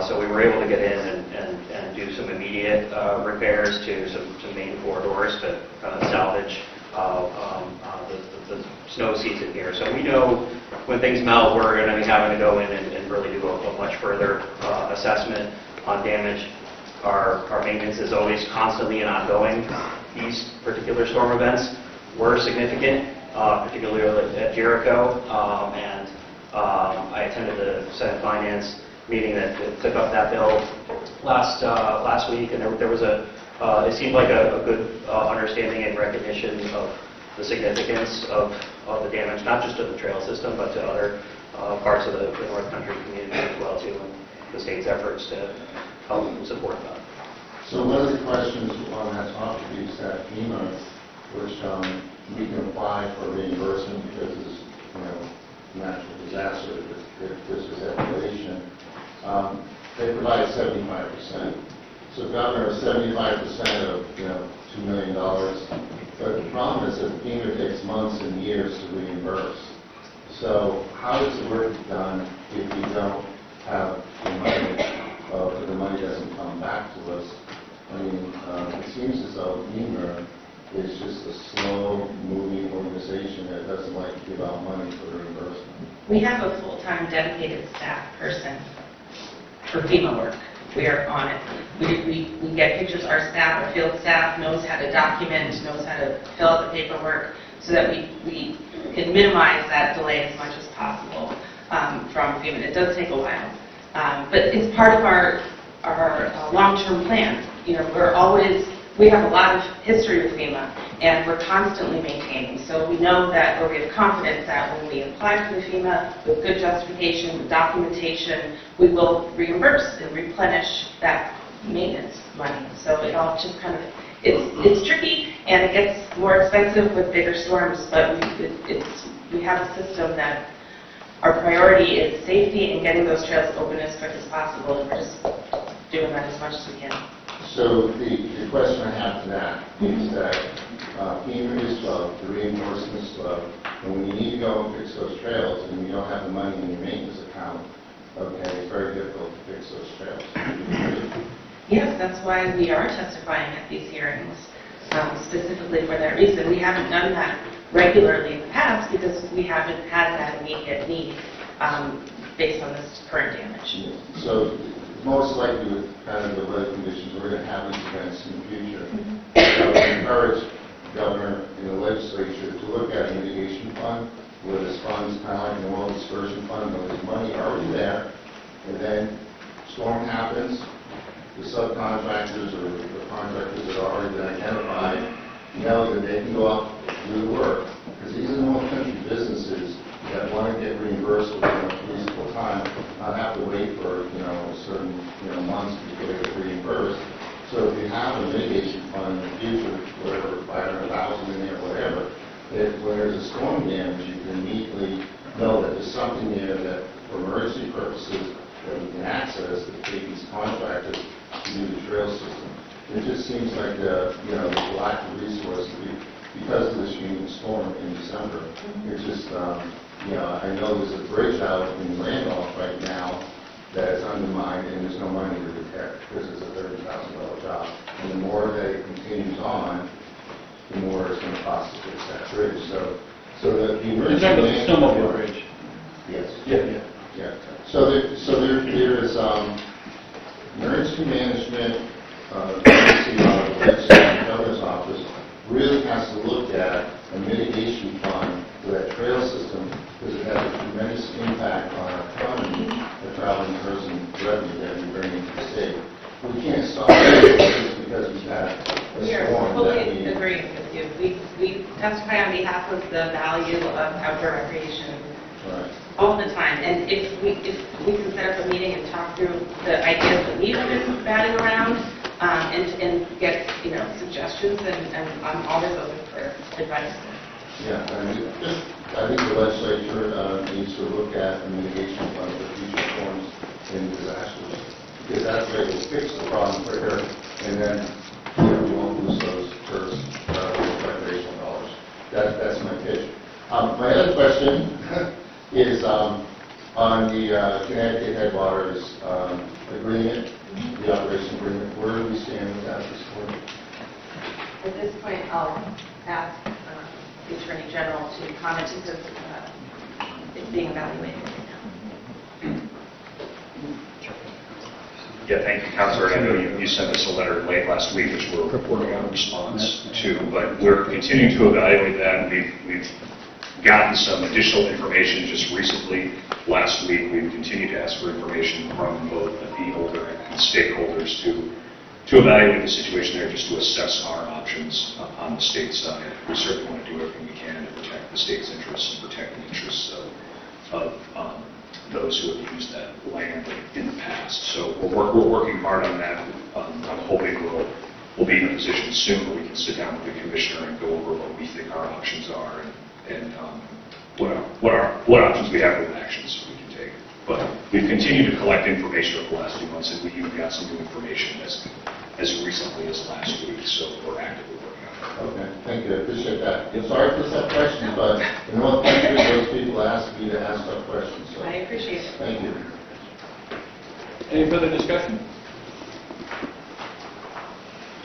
So we were able to get in and do some immediate repairs to some main corridors. snow season here. So we know when things melt, we're going to be having to go in and really do a much further assessment on damage. Our maintenance is always constantly and ongoing. These particular storm events were significant, particularly at Jericho, and I attended the Senate Finance meeting that took up that bill last week, and there was it seemed like a good understanding and recognition of the significance of the damage, not just to the trail system, but to other parts of the North Country community as well, too, and the state's efforts to help support that. So one of the questions on that topic is that FEMA, which we can apply for reimbursement because it's, natural disaster, if this is escalation, they provide 75%. So Governor, 75% of, $2 million. But the problem is that FEMA takes months and years to reimburse. So how does the work done if we don't have the money, if the money doesn't come back to us? I mean, it seems as though FEMA is just a slow-moving organization that doesn't like to give out money for reimbursement. We have a full-time dedicated staff person for FEMA work. We are on it. We get pictures. Our staff, our field staff, knows how to document, knows how to fill out the paperwork, so that we can minimize that delay as much as possible from FEMA. It does take a while, but it's part of our long-term plan. We have a lot of history with FEMA, and we're constantly maintaining. So we know that, or we have confidence that when we apply for the FEMA with good justification, with documentation, we will reimburse and replenish that maintenance money. So it all just kind of, it's tricky, and it gets more expensive with bigger storms, but we have a system that our priority is safety and getting those trails open as quick as possible, and we're just doing that as much as we can. So the question I have to that is that FEMA is slow, the reimbursement is slow, and when you need to go and fix those trails and you don't have the money in your maintenance account, okay, it's very difficult to fix those trails. Yes, that's why we are testifying at these hearings, specifically for that reason. We haven't done that regularly in the past because we haven't had that immediate need based on this current damage. So most likely with kind of the weather conditions, we're going to have these events in the future. I would encourage the governor and the legislature to look at a mitigation fund where this fund's kind of like an oil dispersion fund, where there's money already there, and then storm happens, the subcontractors or the contractors that are already been identified know that they can go out and do the work. Because these are the North Country businesses that want to get reimbursed within a reasonable time, not have to wait for, certain, months before they get reimbursed. So if you have a mitigation fund in the future, whatever, 500,000 in there, whatever, that when there's a storm damage, you can immediately know that there's something there that, for emergency purposes, that we can access to take these contractors to do the trail system. It just seems like, there's a lack of resources because of this unique storm in December. It's just, I know there's a bridge out in Randolph right now that is undermined and there's no money to repair because it's a $30,000 job. And the more that it continues on, the more it's going to cost to fix that bridge. So the emergency... Is that the snowmobile bridge? Yes. Yeah. So there is emergency management, the legislature, the governor's office really has to look at a mitigation fund for that trail system because it has a tremendous impact on our economy, the traveling person revenue that we bring into the state. We can't stop it just because we've had a We are storm. fully agreeing with you. We testify on behalf of the value of outdoor recreation all the time. And if we can set up a meeting and talk through the ideas that we've been batting around and get suggestions, and I'm always open for advice. Yeah, I think the legislature needs to look at the mitigation fund for future storms and disasters, because that way we'll fix the problem quicker, and then we won't lose those first recreational dollars. That's my pitch. My other question is on the Connecticut Headwaters agreement, the operation agreement. Where do we stand with that at this point? At this point, I'll ask the Attorney General to comment because it's being evaluated right now. Yeah, thank you, Counselor. I know you sent us a letter late last week, which we're working on a response to, but we're continuing to evaluate that. We've gotten some additional information just recently. Last week, we've continued to ask for information from both the fee holder and stakeholders to evaluate the situation there, just to assess our options on the state side. We certainly want to do everything we can to protect the state's interests and protect the interests of those who have used that land in the past. So we're working hard on that. I'm hoping we'll be in a position soon where we can sit down with the commissioner and go over what we think our options are and what options we have with actions we can take. But we've continued to collect information over the last few months, and we even got some new information as recently as last week. So we're actively working on it. Okay, thank you, I appreciate that. I'm sorry for some questions, but in all countries, those people ask me to ask tough questions. So I appreciate it. thank you. Any further discussion?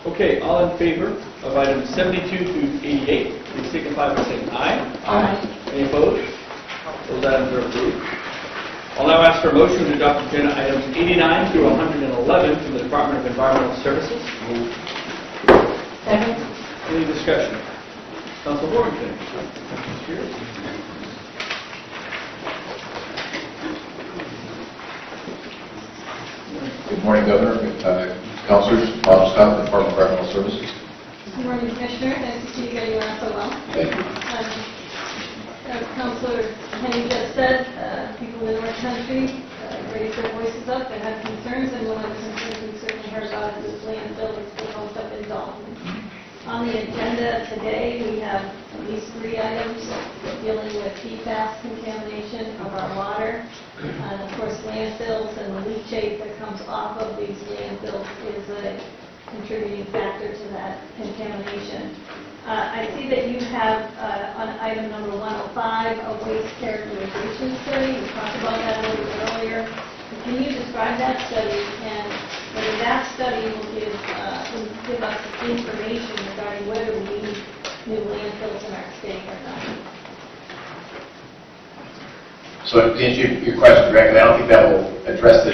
Okay, all in favor of items 72 to 88, please signify by saying aye. Aye. Any opposed? Those items are approved. I'll now ask for a motion to adopt agenda items 89 through 111 from the Department of Environmental Services. Second. Any discussion? Council Warrington. Good morning, Governor, Councilors, Bob Scott, Department of Environmental Services. Good morning, Commissioner. Nice to see you getting on so well. Thank you. As Councilor Henning just said, people in the North Country raised their voices up. They had concerns, and one of the concerns we certainly heard about is this landfill that's been held up in Dalton. On the agenda today, we have at least 3 items dealing with PFAS contamination of our water. And of course, landfills and the leachate that comes off of these landfills is a contributing factor to that contamination. I see that you have on item number 105 a waste characterization study. We talked about that a little bit earlier. Can you describe that study and whether that study will give us information regarding whether we need new landfills in our state or not? So to answer your question directly, I don't think that will address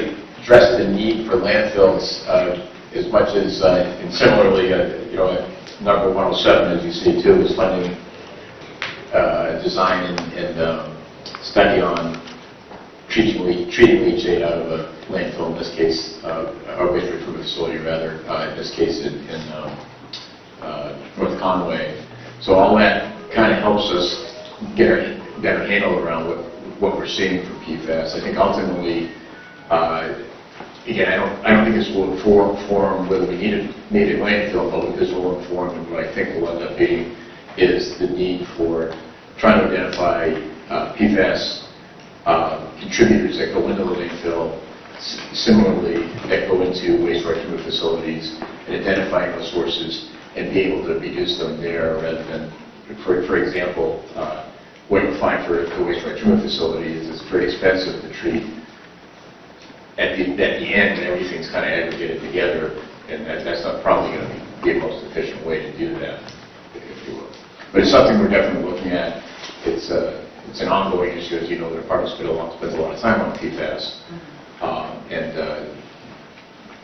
the need for landfills as much as, and similarly, number 107, as you see too, is funding design and study on treating leachate out of a landfill, in this case, a waste treatment facility rather, in this case in North Conway. So all that kind of helps us get a better handle around what we're seeing for PFAS. I think ultimately, again, I don't think this will inform whether we need a landfill, but what this will inform and what I think will end up being is the need for trying to identify PFAS contributors that go into the landfill, similarly that go into waste treatment facilities, and identifying those sources and be able to reduce them there rather than, for example, what you'll find for the waste treatment facility is it's very expensive to treat. At the end, everything's kind of aggregated together, and that's not probably going to be the most efficient way to do that, if you will. But it's something we're definitely looking at. It's an ongoing issue, as you know. The department spends a lot of time on PFAS, and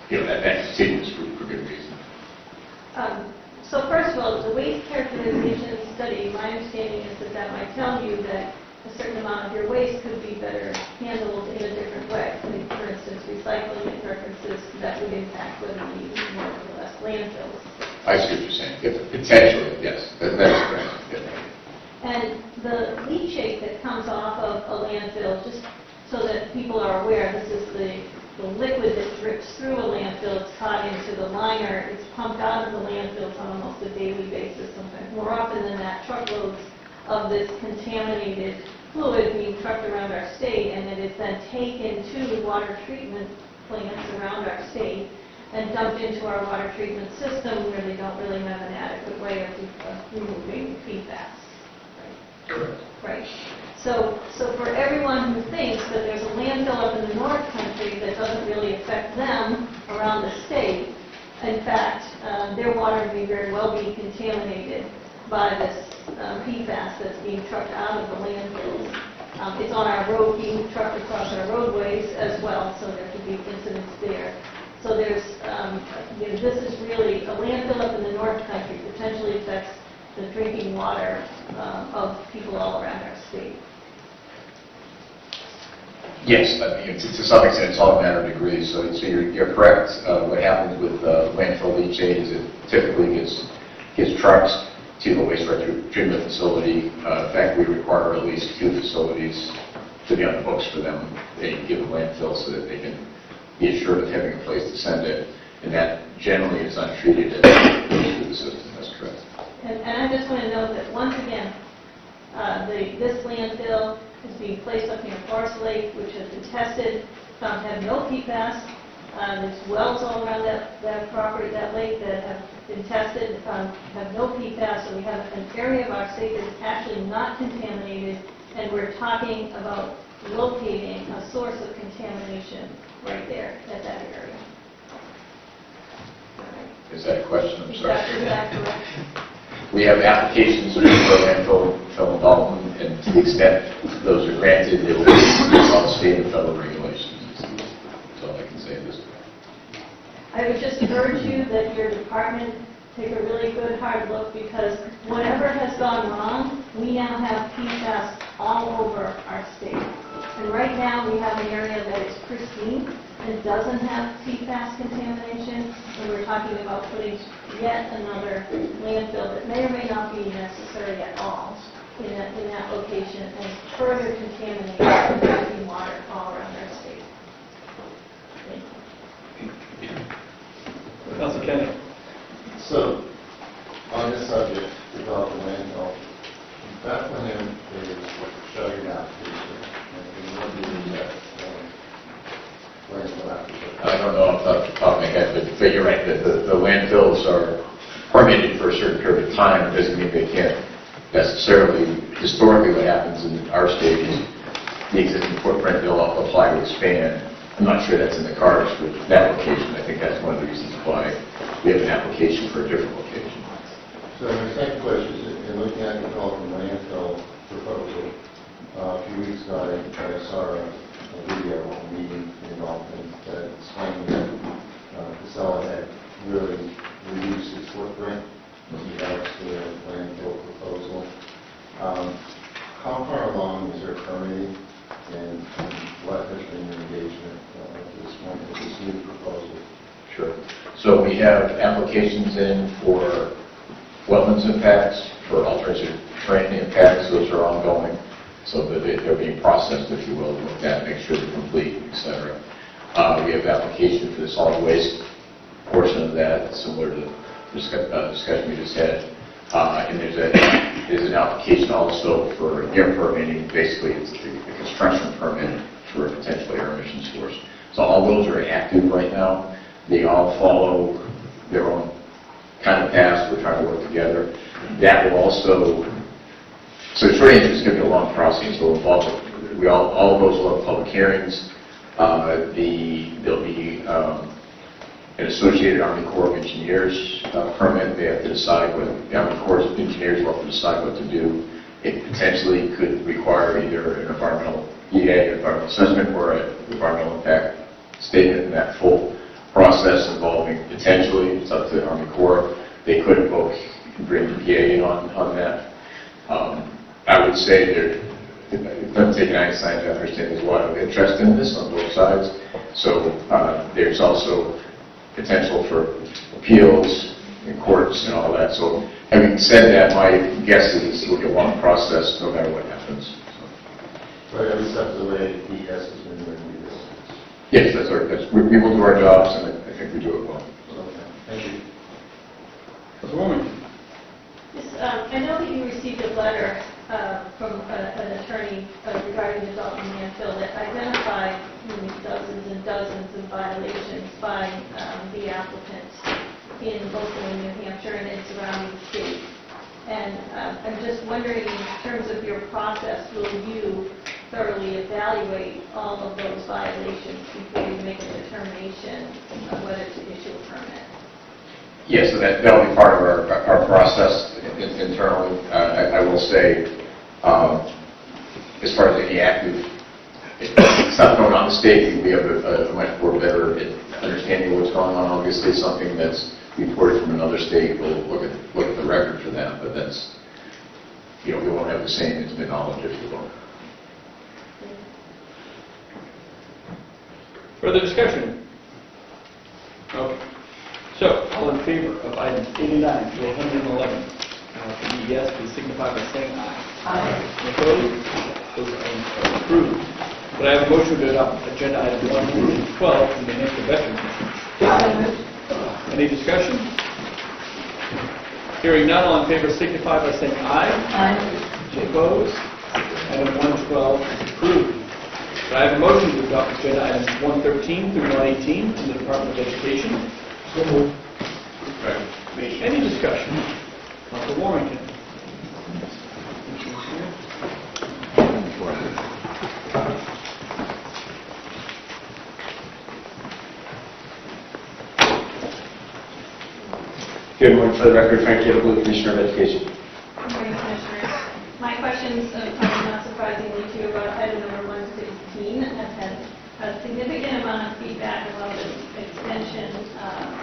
that continues for good reason. So first of all, the waste characterization study, my understanding is that might tell you that a certain amount of your waste could be better handled in a different way. For instance, recycling and references that would impact whether we use more or less landfills. I see what you're saying. Potentially, yes. That is correct. Yeah. And the leachate that comes off of a landfill, just so that people are aware, this is the liquid that drips through a landfill. It's caught into the liner. It's pumped out of the landfills on almost a daily basis, sometimes more often than that, truckloads of this contaminated fluid being trucked around our state, and it is then taken to water treatment plants around our state and dumped into our water treatment system where they don't really have an adequate way of removing PFAS. Correct. Right. So for everyone who thinks that there's a landfill up in the North Country that doesn't really affect them around the state, in fact, their water may very well be contaminated. by this PFAS that's being trucked out of the landfills. It's on our road, being trucked across our roadways as well, so there could be incidents there. So there's, this is really a landfill up in the North Country, potentially affects the drinking water of people all around our state. Yes, I mean, to some extent, it's all a matter of degrees, so you're correct. What happens with landfill leachate is it typically gets trucked to the wastewater treatment facility. In fact, we require at least 2 facilities to be on the books for them, a given landfill, so that they can be assured of having a place to send it, and that generally is untreated as it goes through the system. That's correct. And I just want to note that once again, this landfill is being placed up near Forest Lake, which has been tested, found to have no PFAS. There's wells all around that property, that lake, that have been tested and found to have no PFAS. So we have an area of our state that's actually not contaminated, and we're talking about locating a source of contamination right there at that area. Is that a question? I'm sorry. Is that correct? We have applications for landfill involvement, and to the extent those are granted, it will be all state and federal regulations. That's all I can say at this point. I would just urge you that your department take a really good hard look, because whatever has gone wrong, we now have PFAS all over our state. And right now, we have an area that is pristine and doesn't have PFAS contamination, and we're talking about putting yet another landfill that may or may not be necessary at all in that location, and further contaminate the drinking water all around our state. Thank you. Councilor Kennedy. So, on this subject about the landfill, Bethlehem is shutting down. I don't know off the top of my head, but you're right, the landfills are permitted for a certain period of time. It doesn't mean they can't necessarily. Historically, what happens in our state is the existing footprint they'll apply to expand. I'm not sure that's in the cards for that location. I think that's one of the reasons why we have an application for a different location. So my second question is, in looking at the Dalton landfill proposal, a few weeks ago, I saw a video meeting in Dalton that explained that Casella had really reduced its footprint with regards to the landfill proposal. How far along is their permitting, and what has been your engagement at this point with this new proposal? Sure. So we have applications in for wetlands impacts, for alternative terrain impacts. Those are ongoing. So that they're being processed, if you will, looked at, make sure they're complete, et cetera. We have application for the solid waste portion of that, similar to the discussion we just had. And there's an application also for air permitting. Basically, it's the construction permit for a potential air emission source. So all those are active right now. They all follow their own kind of paths. We're trying to work together. That will also. So the short answer is going to be a long process. We'll involve all of those will have public hearings. There'll be an associated Army Corps of Engineers permit. They have to decide what the Army Corps of Engineers will have to decide what to do. It potentially could require either an environmental EA, environmental assessment, or an environmental impact statement. In that full process involving potentially, it's up to the Army Corps. They could invoke, bring EPA in on that. I would say it doesn't take an Einstein to understand there's a lot of interest in this on both sides. So there's also potential for appeals in courts and all that. So having said that, my guess is it'll be a long process no matter what happens. But every step of the way, DES has been doing this. Yes, we will do our jobs, and I think we do it well. Okay, thank you. Ms. Woman. Yes, I know that you received a letter from an attorney regarding the Dalton landfill that identified dozens and dozens of violations by the applicants in both in New Hampshire and in surrounding states. And I'm just wondering, in terms of your process, will you thoroughly evaluate all of those violations before you make a determination of whether to issue a permit? Yes, so that'll be part of our process. internally. I will say, as far as any active stuff going on in the state, we have a much more better understanding of what's going on. Obviously, something that's reported from another state, we'll look at the record for that, but that's, we won't have the same intimate knowledge, if you will. Further discussion? Okay. So, all in favor of items 89 to 111? Yes, please signify by saying aye. Aye. Opposed? Those items are approved. But I have a motion to adopt agenda item 112 from the New Hampshire Veterans Mission. Any discussion? Hearing none, all in favor signify by saying aye. Aye. Opposed? Item 112 is approved. But I have a motion to adopt agenda items 113 through 118 from the Department of Education. So moved. Any discussion? Dr. Warrington. Good morning. For the record, Frank Kittleblu, Commissioner of Education. Good morning, Commissioners. My questions come not surprisingly to you about item number 116. I've had a significant amount of feedback about the extension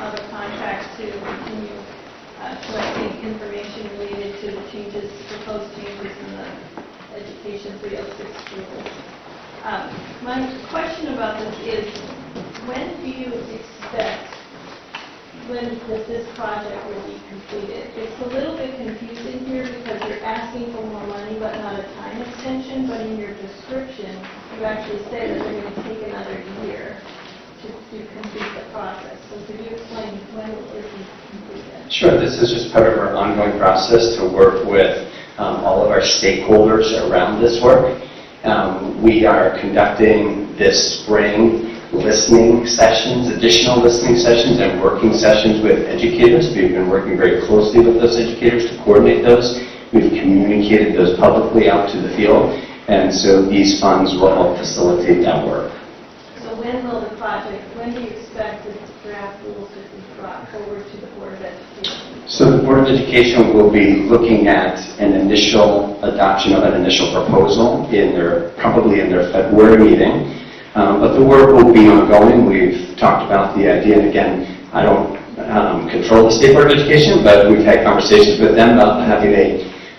of a contract to continue collecting information related to the proposed changes in the Education 306 rules. My question about this is, when do you expect this project will be completed? It's a little bit confusing here because you're asking for more money but not a time extension, but in your description, you actually say that they're going to take another year to complete the process. So could you explain when will this be completed? Sure. This is just part of our ongoing process to work with all of our stakeholders around this work. We are conducting this spring listening sessions, additional listening sessions, and working sessions with educators. We've been working very closely with those educators to coordinate those. We've communicated those publicly out to the field, and so these funds will help facilitate that work. So when do you expect this draft rules to be brought forward to the Board of Education? So the Board of Education will be looking at an initial adoption of an initial proposal probably in their February meeting. But the work will be ongoing. We've talked about the idea, and again, I don't control the State Board of Education, but we've had conversations with them about having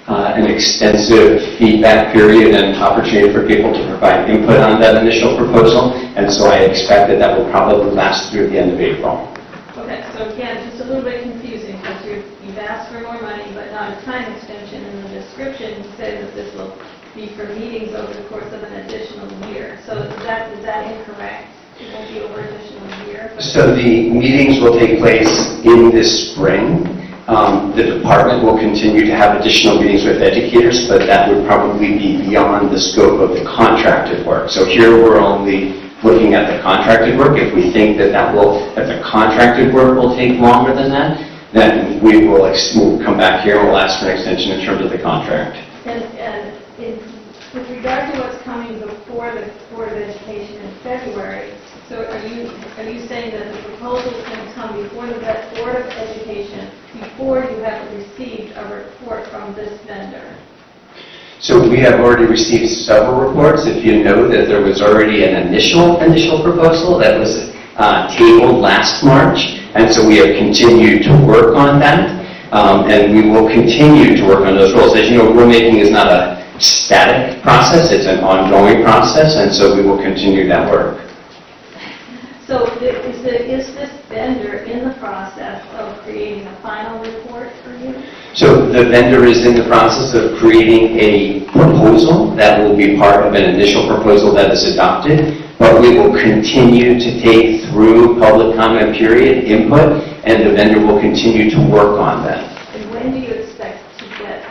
an extensive feedback period and opportunity for people to provide input on that initial proposal, and so I expect that will probably last through the end of April. Okay, so again, just a little bit confusing because you've asked for more money but not a time extension. In the description, you say that this will be for meetings over the course of an additional year. So is that incorrect? It won't be over an additional year? So the meetings will take place in this spring. The department will continue to have additional meetings with educators, but that would probably be beyond the scope of the contracted work. So here we're only looking at the contracted work. If we think that the contracted work will take longer than that, then we'll come back here and we'll ask for an extension in terms of the contract. And with regard to what's coming before the Board of Education in February, so are you saying that the proposal is going to come before the Board of Education before you have received a report from this vendor? So we have already received several reports. If you know that there was already an initial proposal that was tabled last March, and so we have continued to work on that, and we will continue to work on those rules. As you know, rulemaking is not a static process, it's an ongoing process, and so we will continue that work. So is this vendor in the process of creating a final report for you? So the vendor is in the process of creating a proposal that will be part of an initial proposal that is adopted, but we will continue to take through public comment period input, and the vendor will continue to work on that. And when do you expect to get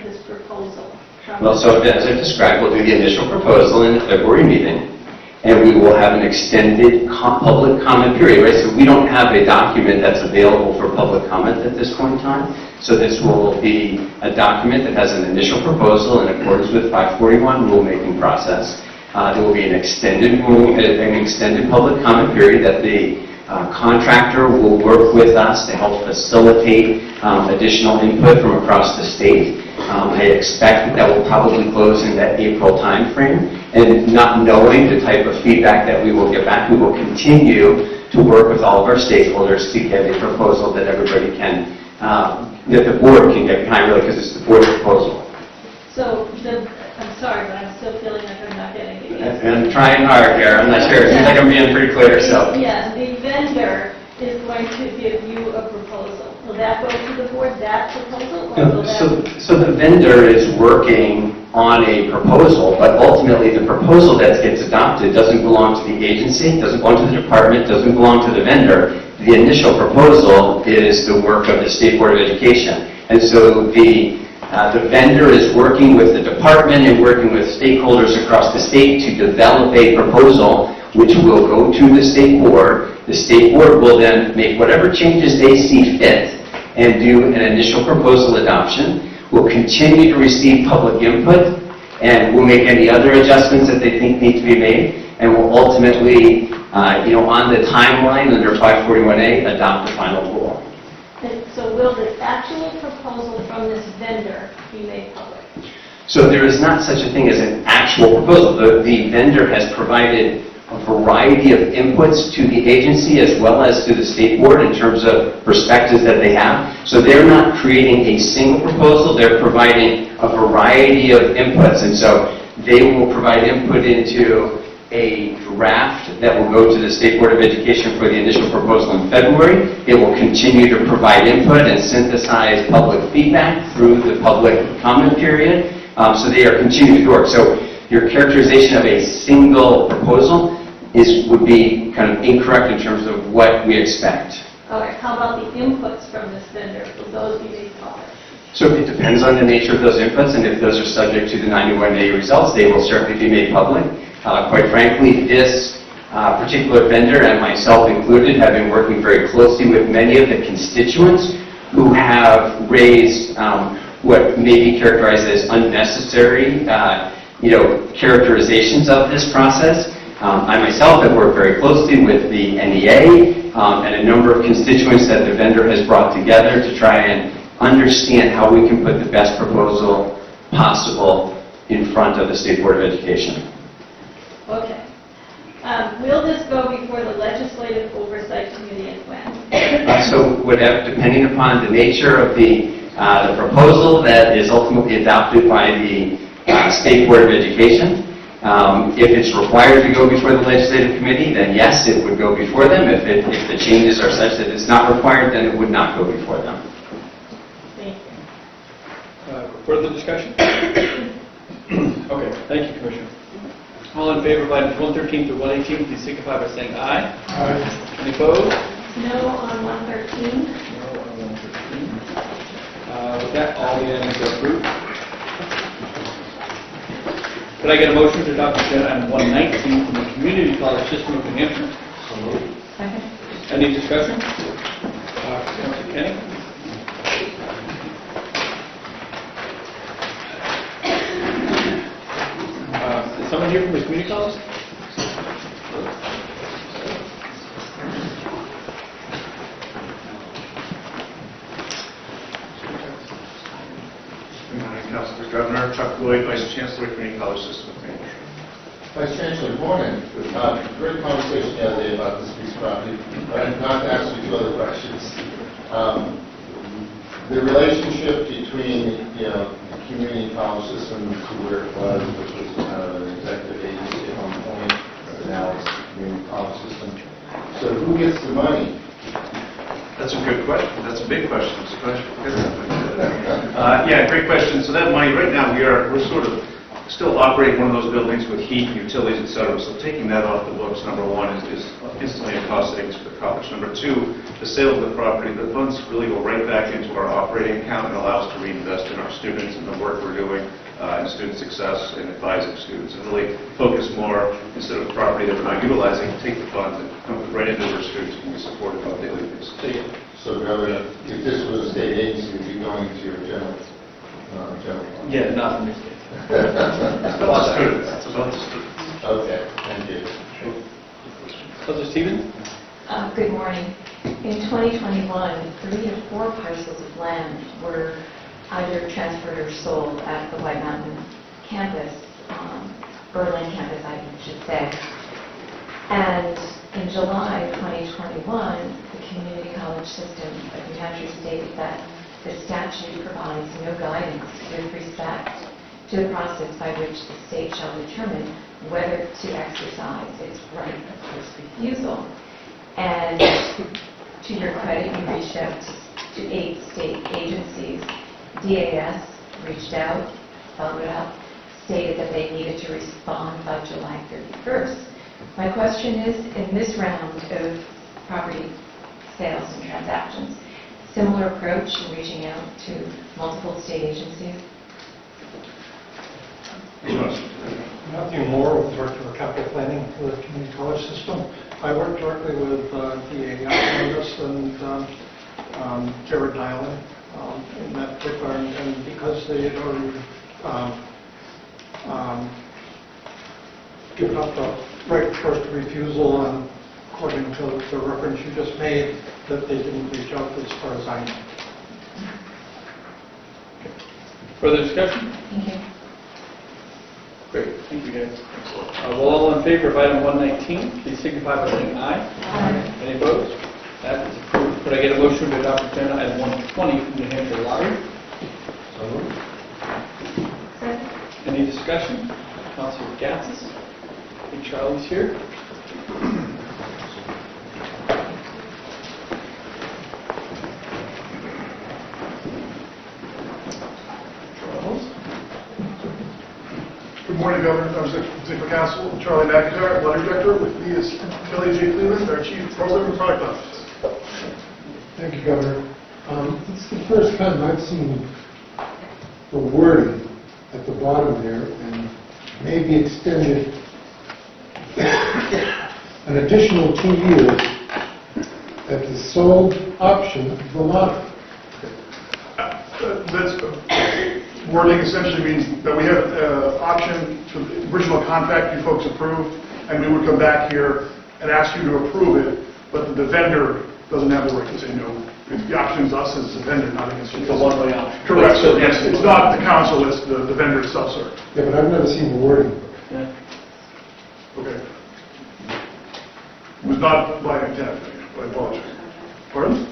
this proposal? Well, so as I described, we'll do the initial proposal in the February meeting, and we will have an extended public comment period, right? So we don't have a document that's available for public comment at this point in time. So this will be a document that has an initial proposal in accordance with 541 rulemaking process. There will be an extended public comment period that the contractor will work with us to help facilitate additional input from across the state. I expect that will probably close in that April timeframe. And not knowing the type of feedback that we will get back, we will continue to work with all of our stakeholders to get a proposal that everybody can, that the board can get behind, really, because it's the board's proposal. So, I'm sorry, but I'm still feeling like I'm not getting the answer. And I'm trying hard here. I'm not sure. It seems like I'm being pretty clear, so. Yeah, the vendor is going to give you a proposal. Will that go to the board, that proposal, or will that? So the vendor is working on a proposal, but ultimately the proposal that gets adopted doesn't belong to the agency, doesn't belong to the department, doesn't belong to the vendor. The initial proposal is the work of the State Board of Education. And so the vendor is working with the department and working with stakeholders across the state to develop a proposal which will go to the state board. The state board will then make whatever changes they see fit and do an initial proposal adoption. We'll continue to receive public input, and we'll make any other adjustments that they think need to be made, and we'll ultimately, on the timeline under 541A, adopt the final rule. And so will the actual proposal from this vendor be made public? So there is not such a thing as an actual proposal. The vendor has provided a variety of inputs to the agency as well as to the state board in terms of perspectives that they have. So they're not creating a single proposal, they're providing a variety of inputs. And so they will provide input into a draft that will go to the State Board of Education for the initial proposal in February. It will continue to provide input and synthesize public feedback through the public comment period. So they are continuing to work. So your characterization of a single proposal would be kind of incorrect in terms of what we expect. All right, how about the inputs from this vendor? Will those be made public? So it depends on the nature of those inputs, and if those are subject to the 91A results, they will certainly be made public. Quite frankly, this particular vendor, and myself included, have been working very closely with many of the constituents who have raised what may be characterized as unnecessary characterizations of this process. I myself have worked very closely with the NEA and a number of constituents that the vendor has brought together to try and understand how we can put the best proposal possible in front of the State Board of Education. Okay. Will this go before the Legislative Oversight Committee and when? So depending upon the nature of the proposal that is ultimately adopted by the State Board of Education, if it's required to go before the Legislative Committee, then yes, it would go before them. If the changes are such that it's not required, then it would not go before them. Thank you. Further discussion? Okay, thank you, Commissioner. All in favor of items 113 through 118, please signify by saying aye. Aye. Any opposed? No on 113? No on 113. With that, all the items are approved. Could I get a motion to adopt agenda item 119 from the Community College System of New Hampshire? Second. Any discussion? Councilor Kenny? Is someone here from the Community College? Good morning, Councilor Governor. Chuck Lloyd, Vice Chancellor, Community College System of New Hampshire. Vice Chancellor, good morning. Great conversation the other day about this piece of property, but I'm not to ask you two other questions. The relationship between, the community college system to where it was, which was kind of an executive agency at one point, but now it's the community college system. So who gets the money? That's a good question. That's a big question. It's a question. Yeah, great question. So that money, right now, we're sort of still operating one of those buildings with heat and utilities, et cetera. So taking that off the books, number one, is instantly a cost savings for the college. Number two, the sale of the property, the funds really go right back into our operating account and allow us to reinvest in our students and the work we're doing in student success and advising students, and really focus more, instead of property that we're not utilizing, take the funds and put right into where students can be supported on a daily basis. So Governor, if this was a state agency, it would be going to your general fund? Yeah, not in this case. It's about the students. It's about the students. Okay, thank you. Councilor Stevens? Good morning. In 2021, 3 to 4 parcels of land were either transferred or sold at the White Mountain campus, Berlin campus, I should say. And in July 2021, the community college system of New Hampshire stated that the statute provides no guidance with respect to the process by which the state shall determine whether to exercise its right of first refusal. And to your credit, you reached out to 8 state agencies. DAS reached out, followed up, stated that they needed to respond by July 31st. My question is, in this round of property sales and transactions, similar approach in reaching out to multiple state agencies? Matthew Moore, Director of Capital Planning for the Community College System. I work directly with DAS on this and Jared Nyland in that particular, and because they had already given up the right of first refusal, and according to the reference you just made, that they didn't reach out as far as I know. Further discussion? Thank you. Great, thank you guys. Well, all in favor of item 119, please signify by saying aye. Aye. Any opposed? That is approved. Could I get a motion to adopt agenda item 120 from New Hampshire Lottery? So moved. Second. Any discussion? Councilor Gatsas? I think Charlie's here. Good morning, Governor, members of the City Council. Charlie McIntyre, Lottery Director. With me is Kelly J. Cleveland, our Chief Program and Product Officer. Thank you, Governor. It's the first time I've seen the wording at the bottom there, and maybe extended an additional 2 years at the sole option of the lottery. That's wording essentially means that we have an option to the original contract you folks approved, and we would come back here and ask you to approve it, but the vendor doesn't have the right to say no. The option is us as the vendor, not against you. It's a one-way option. Correct. So yes, it's not the council, it's the vendor itself, sir. Yeah, but I've never seen the wording. Yeah. Okay. It was not by intent, I apologize. Pardon?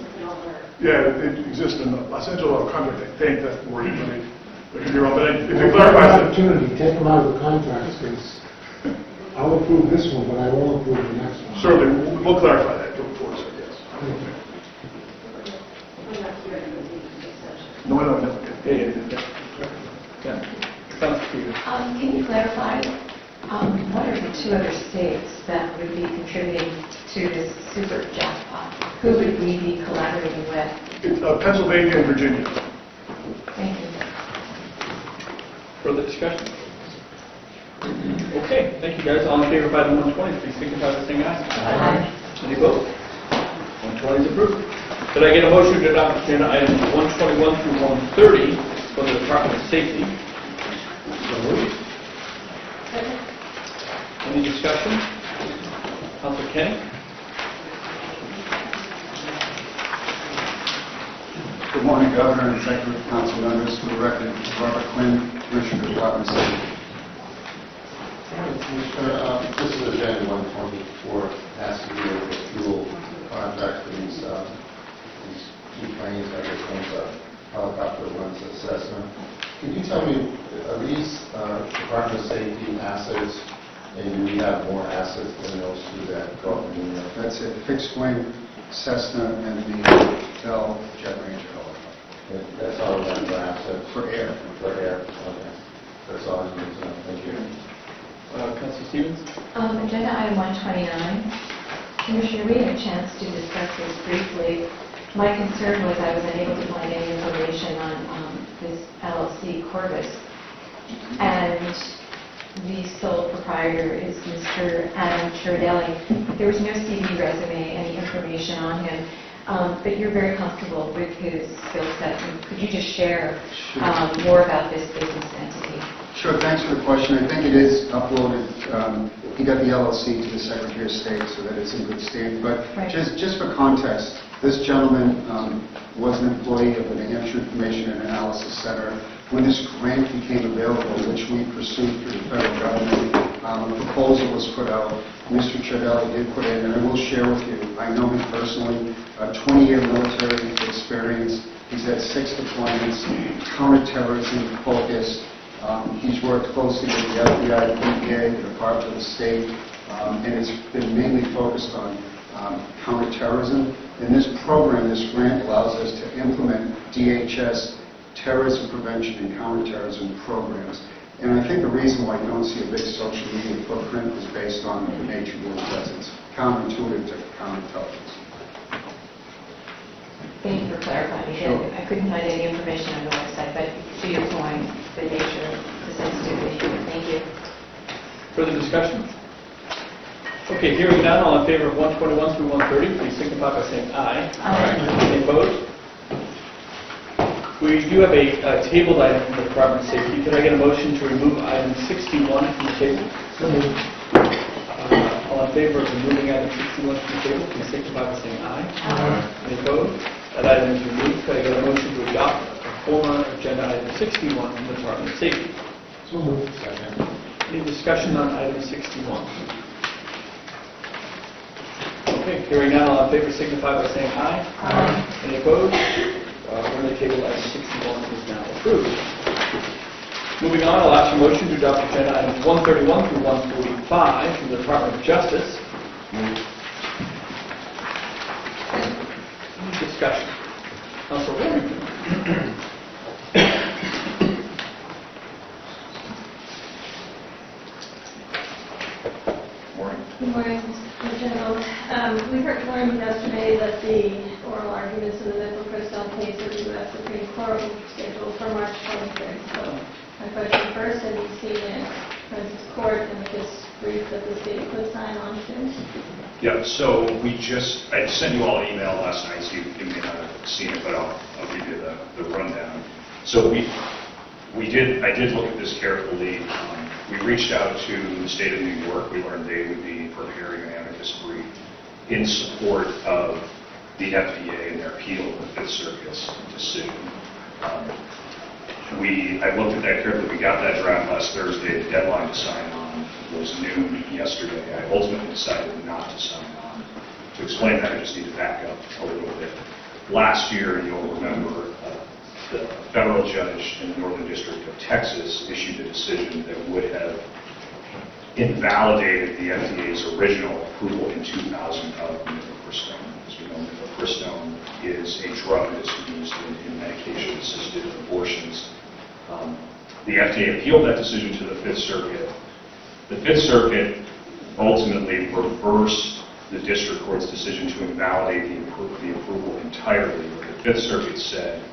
Yeah, it exists in the Los Angeles contract, I think that's the wording, but could be wrong, but if you clarify that. Opportunity, take them out of the contract, because I'll approve this one, but I won't approve the next one. Certainly, we'll clarify that going forward, sir, yes. No. Yeah. Sounds clear. Can you clarify, what are the 2 other states that would be contributing to this super jackpot? Who would we be collaborating with? It's Pennsylvania and Virginia. Thank you. Further discussion? Okay, thank you guys. All in favor of item 120, please signify by saying aye. Aye. Any opposed? 120 is approved. Could I get a motion to adopt agenda items 121 through 130 for the Department of Safety? So moved. Any discussion? Councilor Kenny? Good morning, Governor, and thank you, council members. For the record, Robert Quinn, Commissioner of the Department of Safety. Commissioner, this is agenda 124, has to do with the fuel contract for these 2 planes, I guess one's a helicopter, one's assessment. Could you tell me, are these Department of Safety assets, and do we have more assets than those 2 that go up in New York? That's it, fixed wing Cessna and the Bell Jet Ranger helicopter. That's all we have for assets? For air. For air, okay. That's all I need to know, thank you. Councilor Stevens? Agenda item 129. Commissioner, we had a chance to discuss this briefly. My concern was I was unable to find any information on this LLC Corvus. And the sole proprietor is Mr. Adam Chirdelli. There was no CV resume, any information on him, but you're very comfortable with his skill set. And could you just share more about this business entity? Sure, thanks for the question. I think it is uploaded, he got the LLC to the Secretary of State so that it's in good state. But Right. just for context, this gentleman was an employee of the New Hampshire Information and Analysis Center. When this grant became available, which we pursued through the federal government, a proposal was put out. Mr. Chiavelli did put in, and I will share with you, I know him personally, a 20-year military experience. He's had 6 deployments, counterterrorism focused. He's worked closely with the FBI, the DEA, the Department of the State, and it's been mainly focused on counterterrorism. And this program, this grant, allows us to implement DHS terrorism prevention and counterterrorism programs. And I think the reason why you don't see a big social media footprint is based on the nature of the presence, counterintuitive to counterintelligence. Thank you for clarifying. Sure. I couldn't find any information on the website, but to your point, the nature, the sensitivity. Thank you. Further discussion? Okay, hearing none, all in favor of 121 through 130, please signify by saying aye. Aye. Any opposed? We do have a tabled item from the Department of Safety. Could I get a motion to remove item 61 from the table? All in favor of removing item 61 from the table, please signify by saying aye. Aye. Any opposed? That item is removed. Could I get a motion to adopt former agenda item 61 from the Department of Safety? So moved. Any discussion on item 61? Okay, hearing none, all in favor signify by saying aye. Aye. Any opposed? When the table item 61 is now approved. Moving on, I'll ask a motion to adopt agenda items 131 through 145 from the Department of Justice. Discussion. Councilor Warrington. Good morning, Mr. General. We learned yesterday that the oral arguments in the Mifepristone case of the U.S. Supreme Court were scheduled for March 23rd. So my question first, have you seen it, Francis Court, and this brief that the state could sign on to? Yeah, so I sent you all an email last night, so you may not have seen it, but I'll give you the rundown. So I did look at this carefully. We reached out to the state of New York. We learned they would be preparing an amicus brief in support of the FDA and their appeal of the Fifth Circuit's decision. I looked at that carefully. We got that draft last Thursday. The deadline to sign on was noon yesterday. I ultimately decided not to sign on. To explain that, I just need to back up a little bit. Last year, you'll remember, the federal judge in the Northern District of Texas issued a decision that would have invalidated the FDA's original approval in 2000 of mifepristone. As we know, mifepristone is a drug that's used in medication-assisted abortions. The FDA appealed that decision to the Fifth Circuit. The Fifth Circuit ultimately reversed the district court's decision to invalidate the approval entirely. What the Fifth Circuit said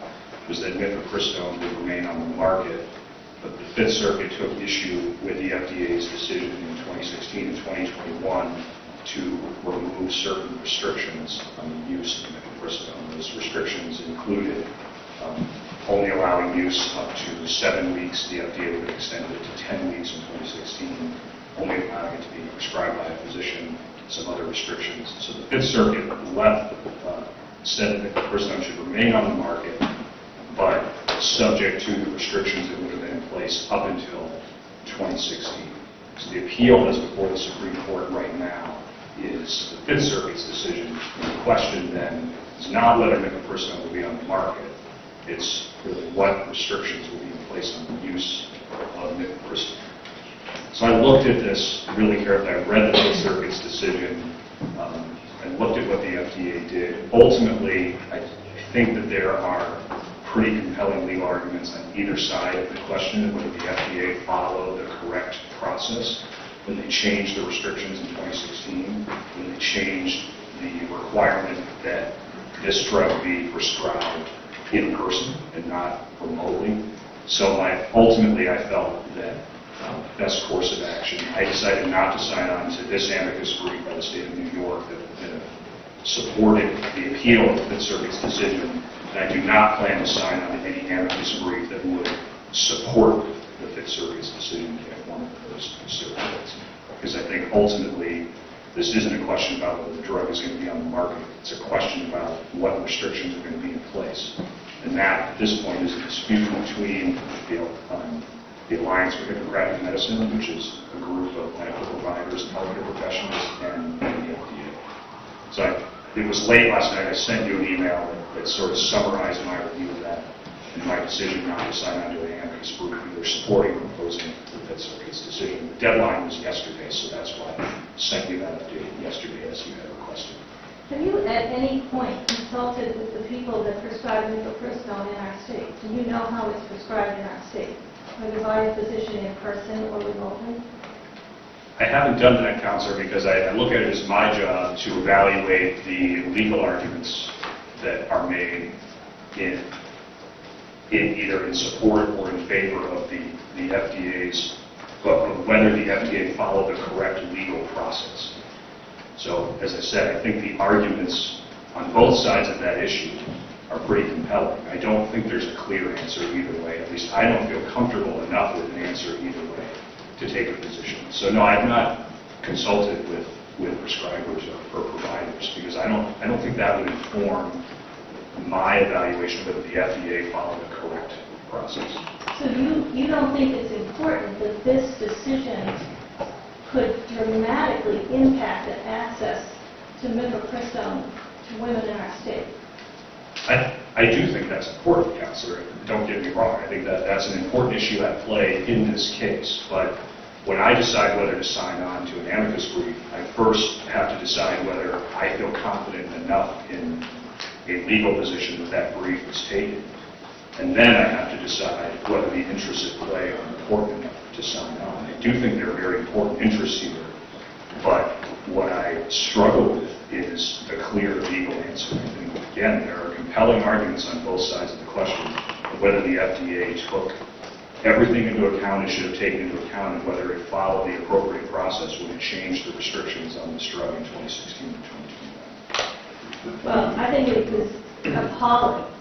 was that mifepristone would remain on the market, but the Fifth Circuit took issue with the FDA's decision in 2016 and 2021 to remove certain restrictions on the use of mifepristone. Those restrictions included only allowing use up to 7 weeks. The FDA would extend it to 10 weeks in 2016, only allowing it to be prescribed by a physician, some other restrictions. So the Fifth Circuit said that mifepristone should remain on the market, but subject to the restrictions that would have been in place up until 2016. So the appeal that's before the Supreme Court right now is the Fifth Circuit's decision. The question then is not whether mifepristone will be on the market, it's really what restrictions will be in place on the use of mifepristone. So I looked at this really carefully. I read the Fifth Circuit's decision and looked at what the FDA did. Ultimately, I think that there are pretty compelling legal arguments on either side of the question of whether the FDA followed the correct process when they changed the restrictions in 2016, when they changed the requirement that this drug be prescribed in person and not remotely. So ultimately I felt that best course of action. I decided not to sign on to this amicus brief by the state of New York that supported the appeal of the Fifth Circuit's decision. And I do not plan to sign on to any amicus brief that would support the Fifth Fifth Circuit's decision in one of those circuits. Because I think ultimately, this isn't a question about whether the drug is going to be on the market. It's a question about what restrictions are going to be in place. And that, at this point, is a dispute between the Alliance for Hippocratic Medicine, which is a group of medical providers and healthcare professionals, and the FDA. So it was late last night. I sent you an email that sort of summarized my review of that and my decision not to sign on to an amicus brief, either supporting or opposing the Fifth Circuit's decision. The deadline was yesterday, so that's why I sent you that update yesterday as you had requested. Have you at any point consulted with the people that prescribe mifepristone in our state? Do you know how it's prescribed in our state, whether by a physician in person or remotely? I haven't done that, Counselor, because I look at it as my job to evaluate the legal arguments that are made in either in support or in favor of the FDA's, but whether the FDA followed the correct legal process. So, as I said, I think the arguments on both sides of that issue are pretty compelling. I don't think there's a clear answer either way. At least I don't feel comfortable enough with an answer either way to take a position. So no, I've not consulted with prescribers or providers because I don't think that would inform my evaluation of whether the FDA followed the correct process. So you don't think it's important that this decision could dramatically impact the access to mifepristone to women in our state? I do think that's important, Counselor. Don't get me wrong. I think that's an important issue at play in this case. But when I decide whether to sign on to an amicus brief, I first have to decide whether I feel confident enough in a legal position that that brief is taken. And then I have to decide whether the interests at play are important enough to sign on. I do think there are very important interests here. But what I struggle with is a clear legal answer. I think, again, there are compelling arguments on both sides of the question of whether the FDA took everything into account it should have taken into account and whether it followed the appropriate process when it changed the restrictions on this drug in 2016 and 2021. Well, I think it was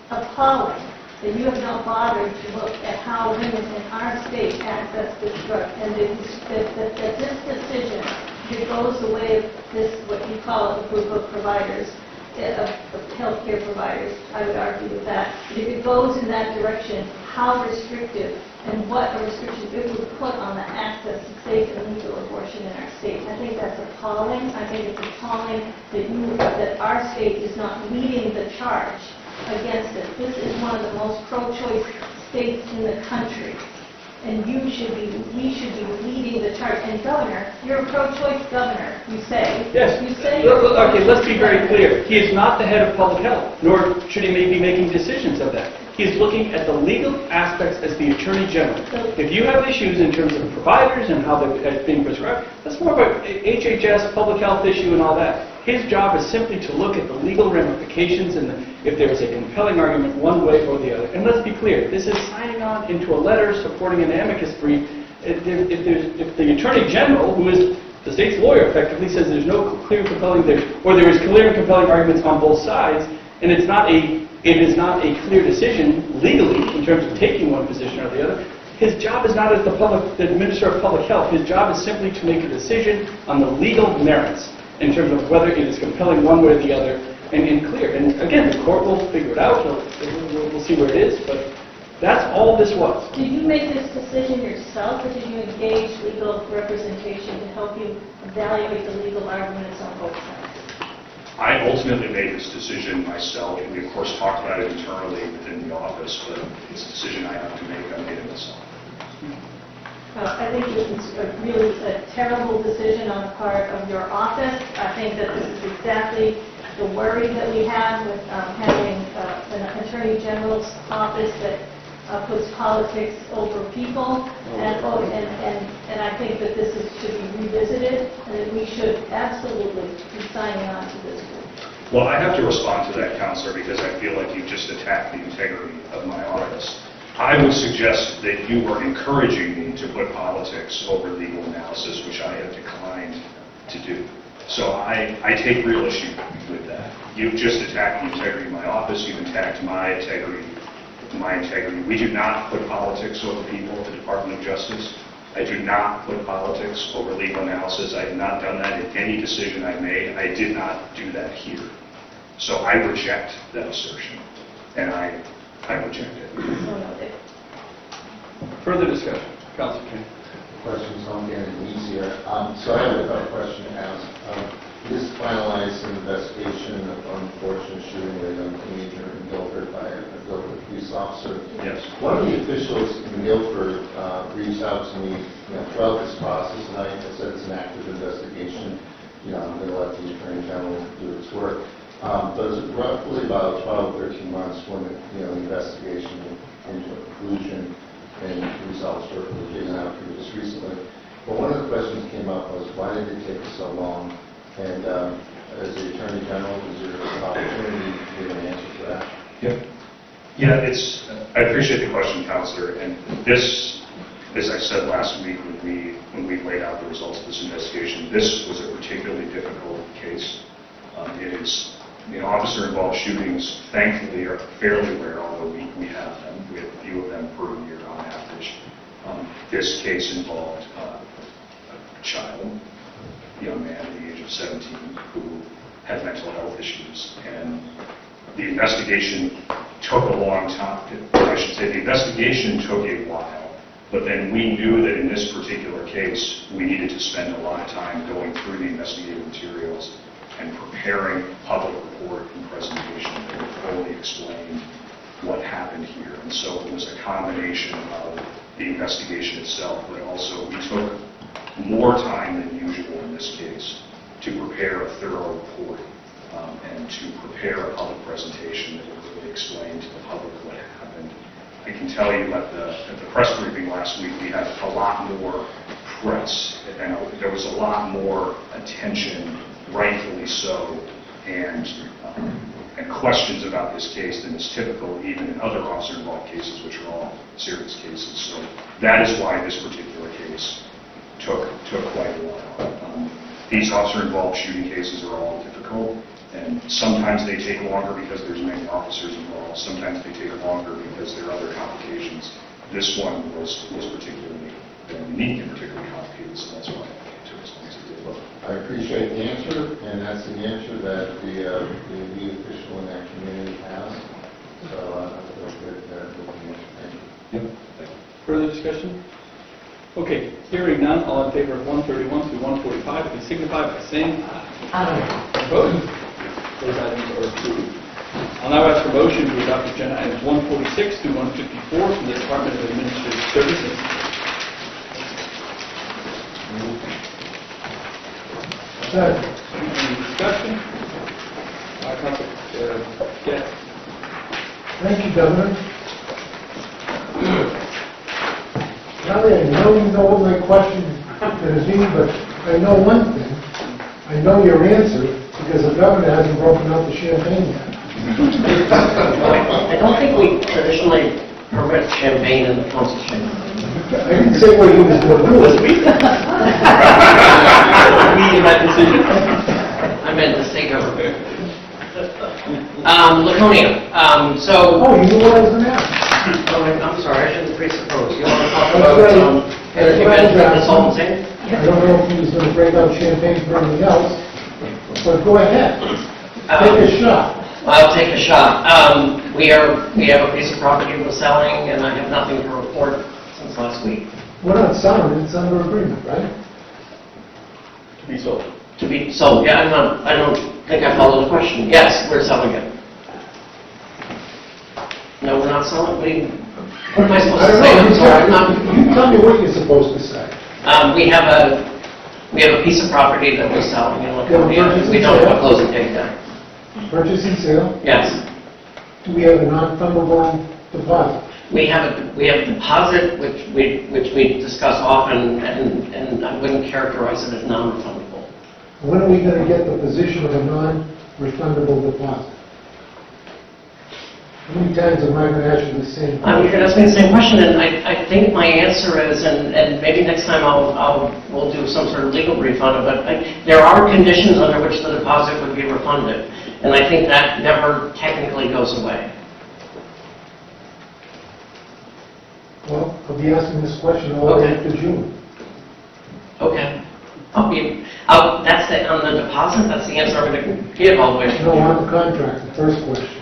appalling that you have not bothered to look at how women in our state access this drug, and that this decision, if it goes the way of this, what you call a group of providers, of healthcare providers, I would argue with that. But if it goes in that direction, how restrictive and what restrictions it would put on the access to safe and legal abortion in our state. I think that's appalling. I think it's appalling that our state is not leading the charge against it. This is one of the most pro-choice states in the country. And we should be leading the charge. And Governor, you're a pro-choice governor, you say. Yes. You say Okay, let's be very clear. He is not the head of public health, nor should he be making decisions of that. He is looking at the legal aspects as the Attorney General. If you have issues in terms of providers and how they're being prescribed, that's more of a HHS public health issue and all that. His job is simply to look at the legal ramifications and if there is a compelling argument one way or the other. And let's be clear, this is signing on into a letter supporting an amicus brief. If the Attorney General, who is the state's lawyer effectively, says there's no clear and compelling, or there is clear and compelling arguments on both sides, and it is not a clear decision legally in terms of taking one position or the other, his job is not as the Minister of Public Health. His job is simply to make a decision on the legal merits in terms of whether it is compelling one way or the other and clear. And again, the court will figure it out. We'll see where it is, but that's all this was. Did you make this decision yourself, or did you engage legal representation to help you evaluate the legal arguments on both sides? I ultimately made this decision myself. We, of course, talked about it internally within the office, but it's a decision I have to make. I made it myself. I think this is really a terrible decision on the part of your office. I think that this is exactly the worry that we have with having an Attorney General's office that puts politics over people. And I think that this should be revisited, and that we should absolutely be signing on to this group. Well, I have to respond to that, Counselor, because I feel like you've just attacked the integrity of my office. I would suggest that you were encouraging me to put politics over legal analysis, which I have declined to do. So I take real issue with that. You've just attacked the integrity of my office. You've attacked my integrity my integrity. We do not put politics over people at the Department of Justice. I do not put politics over legal analysis. I have not done that in any decision I made. I did not do that here. So I reject that assertion, and I reject it. Further discussion? Councilor King. Questions on getting easier. So I have a question to ask. This finalized an investigation of unfortunate shooting of a young teenager in Guilford by a Guilford police officer. Yes. One of the officials in Guilford reached out to me throughout this process, and I said it's an active investigation. I'm going to let the Attorney General do its work. But it was roughly about 12, 13 months when the investigation came to a conclusion and results were given out here just recently. But one of the questions that came up was, why did it take so long? And as the Attorney General, is there an opportunity to give an answer to that? Yeah, I appreciate the question, Counselor. And this, as I said last week when we laid out the results of this investigation, this was a particularly difficult case. It is, officer-involved shootings, thankfully, are fairly rare, although we have them. We have a few of them per year on average. This case involved a child, a young man at the age of 17, who had mental health issues. And the investigation took a long time. I should say the investigation took a while, but then we knew that in this particular case, we needed to spend a lot of time going through the investigative materials and preparing a public report and presentation that would fully explain what happened here. And so it was a combination of the investigation itself, but also we took more time than usual in this case to prepare a thorough report and to prepare a public presentation that would really explain to the public what happened. I can tell you at the press briefing last week, we had a lot more press, and there was a lot more attention, rightfully so, and questions about this case than is typical even in other officer-involved cases, which are all serious cases. So that is why this particular case took quite a while. These officer-involved shooting cases are all difficult, and sometimes they take longer because there's many officers involved. Sometimes they take longer because there are other complications. This one was particularly unique and particularly complicated, so that's why it took as long as it did. I appreciate the answer, and that's the answer that the lead official in that community has. So that's good. Thank you. Further discussion? Okay, hearing none, all in favor of 131 through 145, please signify by saying aye. Opposed? Those items are approved. I'll now ask for motion to adopt agenda items 146 through 154 from the Department of Administrative Services. Any discussion? Councilor Getz. Thank you, Governor. Charlie, I know you know what my question is being, but I know one thing. I know your answer because the governor hasn't broken out the champagne yet. I don't think we traditionally permit champagne in the council chamber. I didn't say what he was going to do. We in that decision. I meant the state government. Laconia. Oh, you knew what I was going to ask. I'm sorry, I shouldn't presuppose. You want to talk about energy management consulting? I don't know if he was going to break out champagne for anything else, but go ahead. Take a shot. I'll take a shot. We have a piece of property we're selling, and I have nothing to report since last week. We're not selling, it's under agreement, right? To be sold. To be sold, yeah, I don't think I followed the question. Yes, we're selling it. No, we're not selling it. What am I supposed to say? I'm sorry, I'm not. You tell me what you're supposed to say. We have a piece of property that we're selling in Laconia. We don't have a closing date yet. Purchase and sale? Yes. Do we have a non-fundable deposit? We have a deposit which we discuss often, and I wouldn't characterize it as non-refundable. When are we going to get the position of a non-refundable deposit? How many times am I going to ask you the same question? You're going to ask me the same question, and I think my answer is, and maybe next time we'll do some sort of legal brief on it, but there are conditions under which the deposit would be refunded, and I think that never technically goes away. I'll be asking this question all the way up to June. Okay. That's the, on the deposit, that's the answer I'm going to give all the way. No, on the contract, the first question.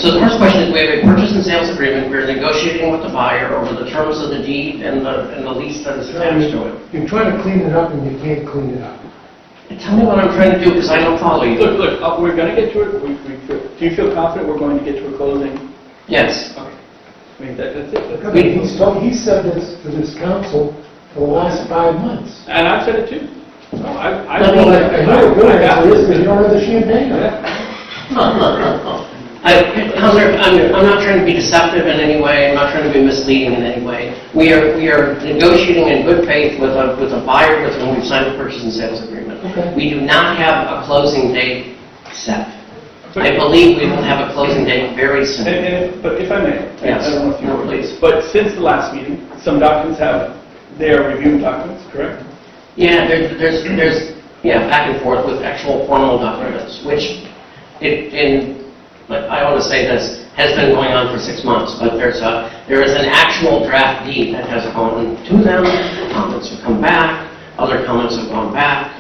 So the first question is, we have a purchase and sales agreement, we're negotiating with the buyer over the terms of the deed and the lease that is attached to it. You're trying to clean it up and you can't clean it up. Tell me what I'm trying to do, because I don't follow you. Look, we're going to get to it. Do you feel confident we're going to get to a closing? Yes. Okay. I mean, that's it. I mean, he said this to this council for the last 5 months. And I've said it too. No, I know a good answer is because you don't have the champagne. Counselor, I'm not trying to be deceptive in any way, I'm not trying to be misleading in any way. We are negotiating in good faith with a buyer with whom we've signed a purchase and sales agreement. Okay. We do not have a closing date set. I believe we will have a closing date very soon. But if I may, Yes. I don't know if you No, know, please. but since the last meeting, some documents they are reviewing documents, correct? Yeah, there's back and forth with actual formal documents, which I want to say this has been going on for 6 months, but there is an actual draft deed that has gone to them. Comments have come back, other comments have gone back.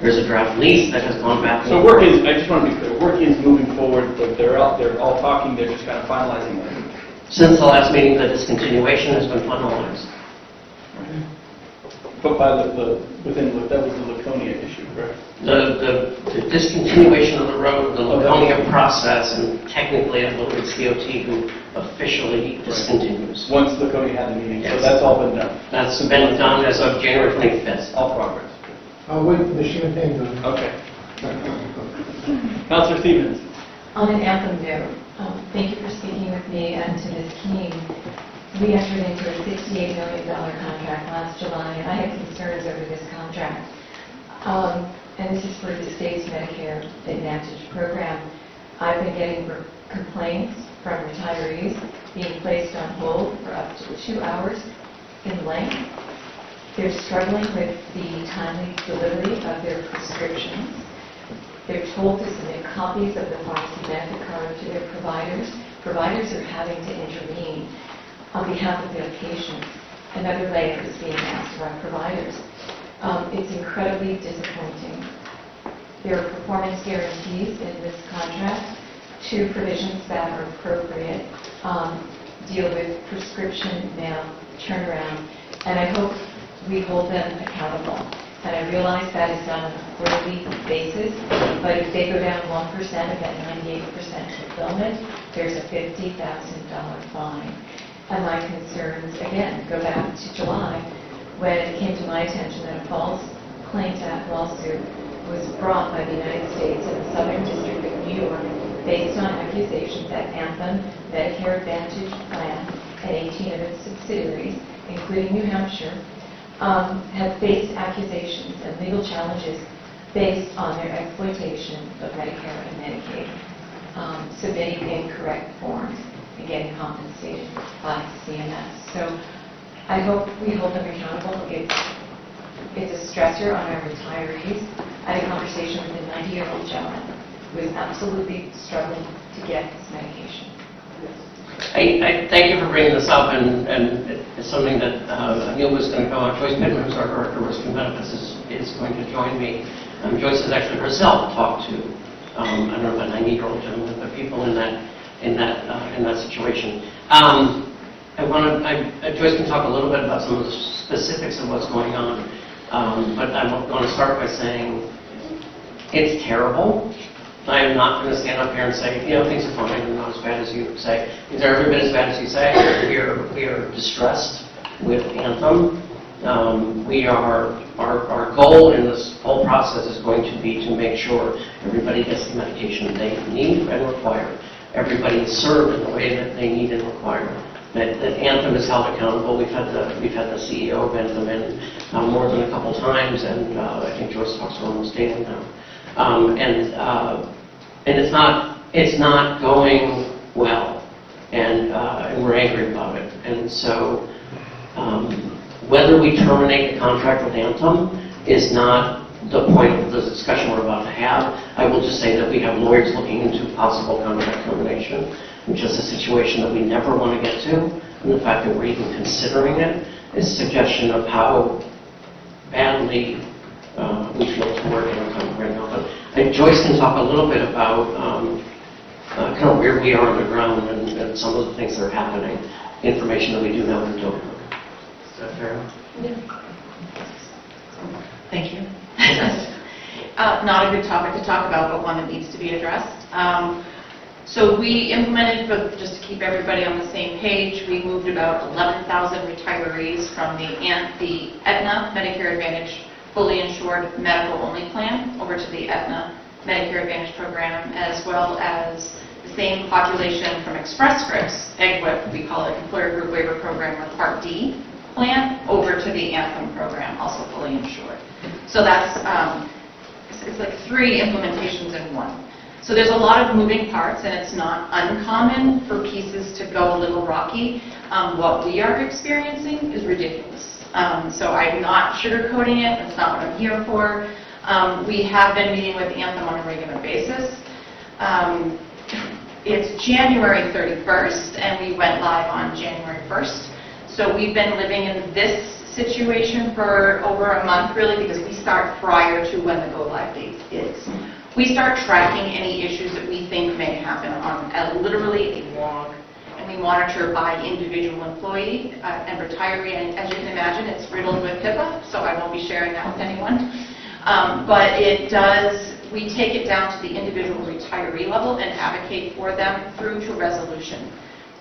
There's a draft lease that has gone back. So work is, I just want to be clear, work is moving forward, but they're all talking, they're just kind of finalizing it. Since the last meeting, the discontinuation has been finalized. But by that was the Laconia issue, correct? The discontinuation of the road, the Laconia process, and technically I believe it's DOT who officially discontinues. Once Laconia had the meeting, so Yes. that's all been done. That's been done as of January 25th. All progress. I'll wait for the champagne to... Okay. Councilor Stevens. On an anthem note, thank you for speaking with me and to Ms. King. We entered into a $68 million contract last July, and I had concerns over this contract. And this is for the state's Medicare Advantage program. I've been getting complaints from retirees being placed on hold for up to 2 hours in length. They're struggling with the timely delivery of their prescriptions. They're told to submit copies of the pharmacy benefit card to their providers. Providers are having to intervene on behalf of their patients. Another layer is being asked by providers. It's incredibly disappointing. There are performance guarantees in this contract. 2 provisions that are appropriate deal with prescription mail turnaround, and I hope we hold them accountable. And I realize that is done on a quarterly basis, but if they go down 1% of that 98% fulfillment, there's a $50,000 fine. And my concerns, again, go back to July, when it came to my attention that a false Claims Act lawsuit was brought by the United States in the Southern District of New York based on accusations that Anthem, Medicare Advantage Plan, and 18 of its subsidiaries, including New Hampshire, have faced accusations and legal challenges based on their exploitation of Medicare and Medicaid, submitting incorrect forms and getting compensated by CMS. So I hope we hold them accountable. It's a stressor on our retirees. I had a conversation with a 90-year-old gentleman who is absolutely struggling to get his medication. I thank you for bringing this up, and it's something that Neil was going to go on. Joyce Pittman, who's our Director of Risk and Benefits, is going to join me. Joyce has actually herself talked to, I don't know about a 90-year-old gentleman, but people in that situation. Joyce can talk a little bit about some of the specifics of what's going on, but I'm going to start by saying it's terrible. I am not going to stand up here and say, things are fine and not as bad as you say. Things are every bit as bad as you say. We are distressed with Anthem. Our goal in this whole process is going to be to make sure everybody gets the medication they need and require. Everybody is served in the way that they need and require. That Anthem is held accountable. We've had the CEO of Anthem in more than a couple times, and I think Joyce talks to her almost daily now. And it's not going well, and we're angry about it. And so, whether we terminate the contract with Anthem is not the point of the discussion we're about to have. I will just say that we have lawyers looking into possible contract termination, which is a situation that we never want to get to. and the fact that we're even considering it is a suggestion of how badly we feel toward Anthem right now. But Joyce can talk a little bit about kind of where we are on the ground and some of the things that are happening, information that we do know and don't know. Is that fair? Thank you. Not a good topic to talk about, but one that needs to be addressed. So we implemented, just to keep everybody on the same page, we moved about 11,000 retirees from the Aetna Medicare Advantage fully insured medical-only plan over to the Aetna Medicare Advantage program, as well as the same population from Express Scripts, EGWIP, we call it Employer Group Waiver Program, or Part D plan, over to the Anthem program, also fully insured. So that's, it's like 3 implementations in one. So there's a lot of moving parts, and it's not uncommon for pieces to go a little rocky. What we are experiencing is ridiculous. So I'm not sugarcoating it. That's not what I'm here for. We have been meeting with Anthem on a regular basis. It's January 31st, and we went live on January 1st. So we've been living in this situation for over a month, really, because we start prior to when the go-live date is. We start tracking any issues that we think may happen on literally a log, and we monitor by individual employee and retiree. And as you can imagine, it's riddled with HIPAA, so I won't be sharing that with anyone. But it does, we take it down to the individual retiree level and advocate for them through to resolution.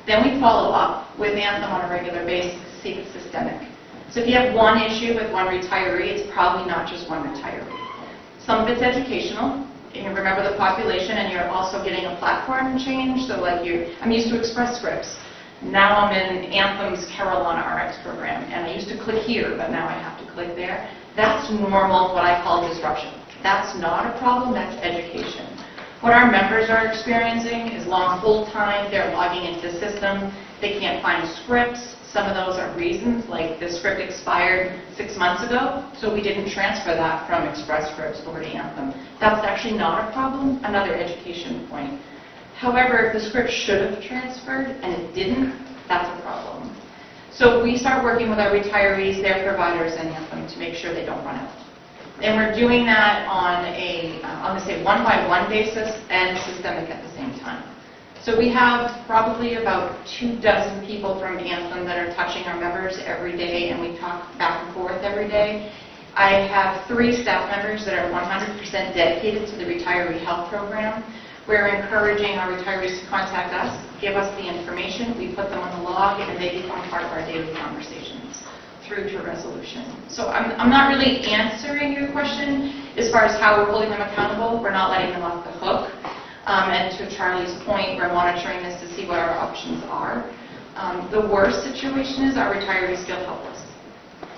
Then we follow up with Anthem on a regular basis to see if it's systemic. So if you have one issue with one retiree, it's probably not just one retiree. Some of it's educational. You remember the population, and you're also getting a platform change. So like I'm used to Express Scripts. Now I'm in Anthem's Carolina RX program, and I used to click here, but now I have to click there. That's normal, what I call disruption. That's not a problem, that's education. What our members are experiencing is long hold time. They're logging into the system. They can't find scripts. Some of those are reasons, like the script expired 6 months ago, so we didn't transfer that from Express Scripts over to Anthem. That's actually not a problem, another education point. However, if the script should have transferred and it didn't, that's a problem. So we start working with our retirees, their providers, and Anthem to make sure they don't run out. And we're doing that on a, I'm going to say, one-by-one basis and systemic at the same time. So we have probably about 24 people from Anthem that are touching our members every day, and we talk back and forth every day. I have 3 staff members that are 100% dedicated to the retiree health program. We're encouraging our retirees to contact us, give us the information, we put them on the log, and they become part of our daily conversations through to resolution. So I'm not really answering your question as far as how we're holding them accountable. We're not letting them off the hook. And to Charlie's point, we're monitoring this to see what our options are. The worst situation is our retirees feel helpless.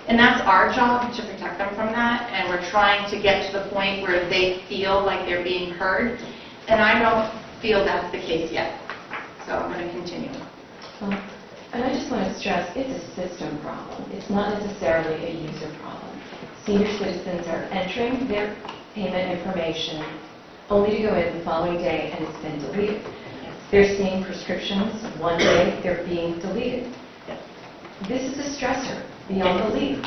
And that's our job, to protect them from that. And we're trying to get to the point where they feel like they're being heard. And I don't feel that's the case yet. So I'm going to continue. And I just want to stress, it's a system problem. It's not necessarily a user problem. Senior citizens are entering their payment information only to go in the following day and it's been deleted. They're seeing prescriptions one day, they're being deleted. This is a stressor beyond belief.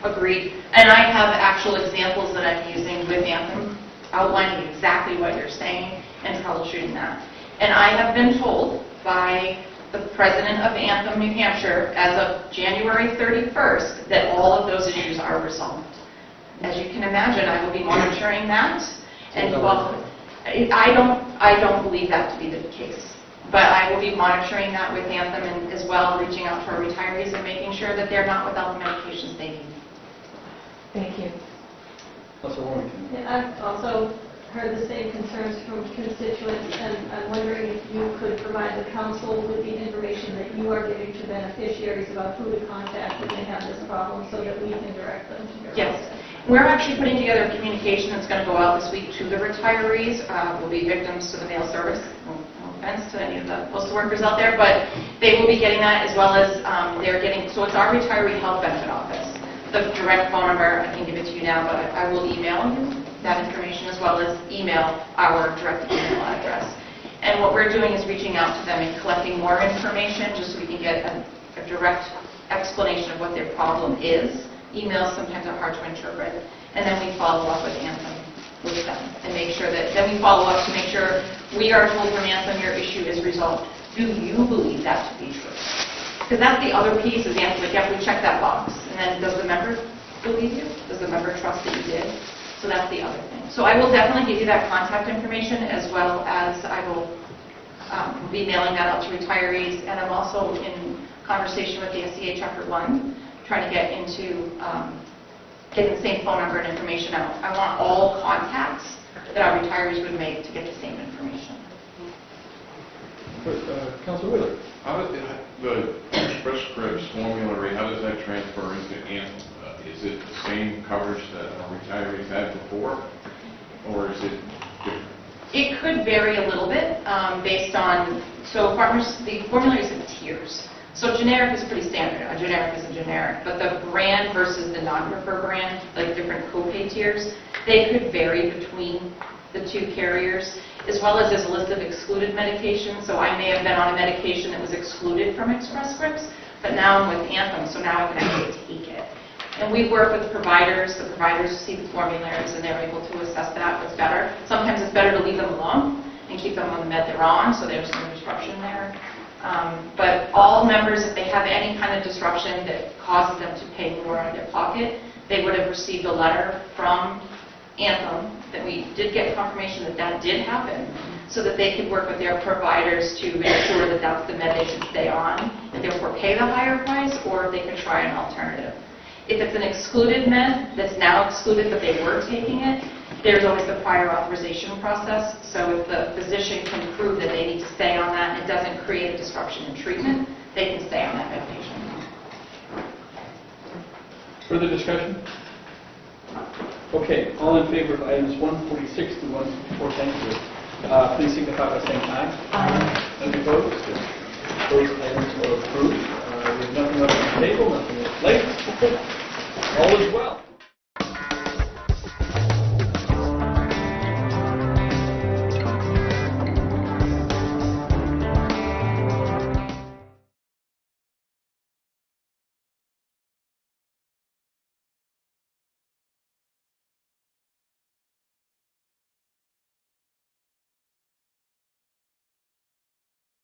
Agreed. And I have actual examples that I'm using with Anthem, outlining exactly what you're saying and troubleshooting that. And I have been told by the president of Anthem New Hampshire as of January 31st that all of those issues are resolved. As you can imagine, I will be monitoring that. And well, I don't believe that to be the case. But I will be monitoring that with Anthem and as well reaching out to our retirees and making sure that they're not without the medications they need. Thank you. Yeah, I've also heard the same concerns from constituents, and I'm wondering if you could provide the council with the information that you are giving to beneficiaries about who to contact when they have this problem so that we can direct them to your Yes. process. We're actually putting together a communication that's going to go out this week to the retirees. Will be victims to the mail service. No offense to any of the postal workers out there, but they will be getting that as well as they're getting, so it's our retiree health benefit office. The direct phone number, I can give it to you now, but I will email you that information as well as email our direct email address. And what we're doing is reaching out to them and collecting more information just so we can get a direct explanation of what their problem is. Emails sometimes are hard to interpret. And then we follow up with Anthem with them and make sure that, then we follow up to make sure we are told from Anthem your issue is resolved. Do you believe that to be true? Because that's the other piece is Anthem, like, we check that box. And then does the member believe you? Does the member trust that you did? So that's the other thing. So I will definitely give you that contact information as well as I will be mailing that out to retirees. And I'm also in conversation with the SCA Chapter 1, trying to get into getting the same phone number and information out. I want all contacts that our retirees would make to get the same information. Councilor Wheeler. How does the Express Scripts formulary, how does that transfer into Anthem? Is it the same coverage that retirees had before, or is it different? It could vary a little bit based on, so farmers, the formulary is in tiers. So generic is pretty standard. A generic is a generic. But the brand versus the non-preferred brand, like different copay tiers, they could vary between the two carriers, as well as there's a list of excluded medications. So I may have been on a medication that was excluded from Express Scripts, but now I'm with Anthem, so now I can actually take it. And we work with providers. The providers see the formularies, and they're able to assess that what's better. Sometimes it's better to leave them alone and keep them on the med they're on, so there's no disruption there. But all members, if they have any kind of disruption that causes them to pay more out of their pocket, they would have received a letter from Anthem that we did get confirmation that that did happen, so that they could work with their providers to make sure that that's the med they should stay on, and therefore pay the higher price, or if they could try an alternative. If it's an excluded med that's now excluded but they were taking it, there's always the prior authorization process. So if the physician can prove that they need to stay on that and it doesn't create a disruption in treatment, they can stay on that medication. Further discussion? Okay, all in favor of items 146 to 154, thank you. Please signify by saying aye. Aye. Any opposed? Those items are approved. We have nothing left on the table, nothing left late. All is well.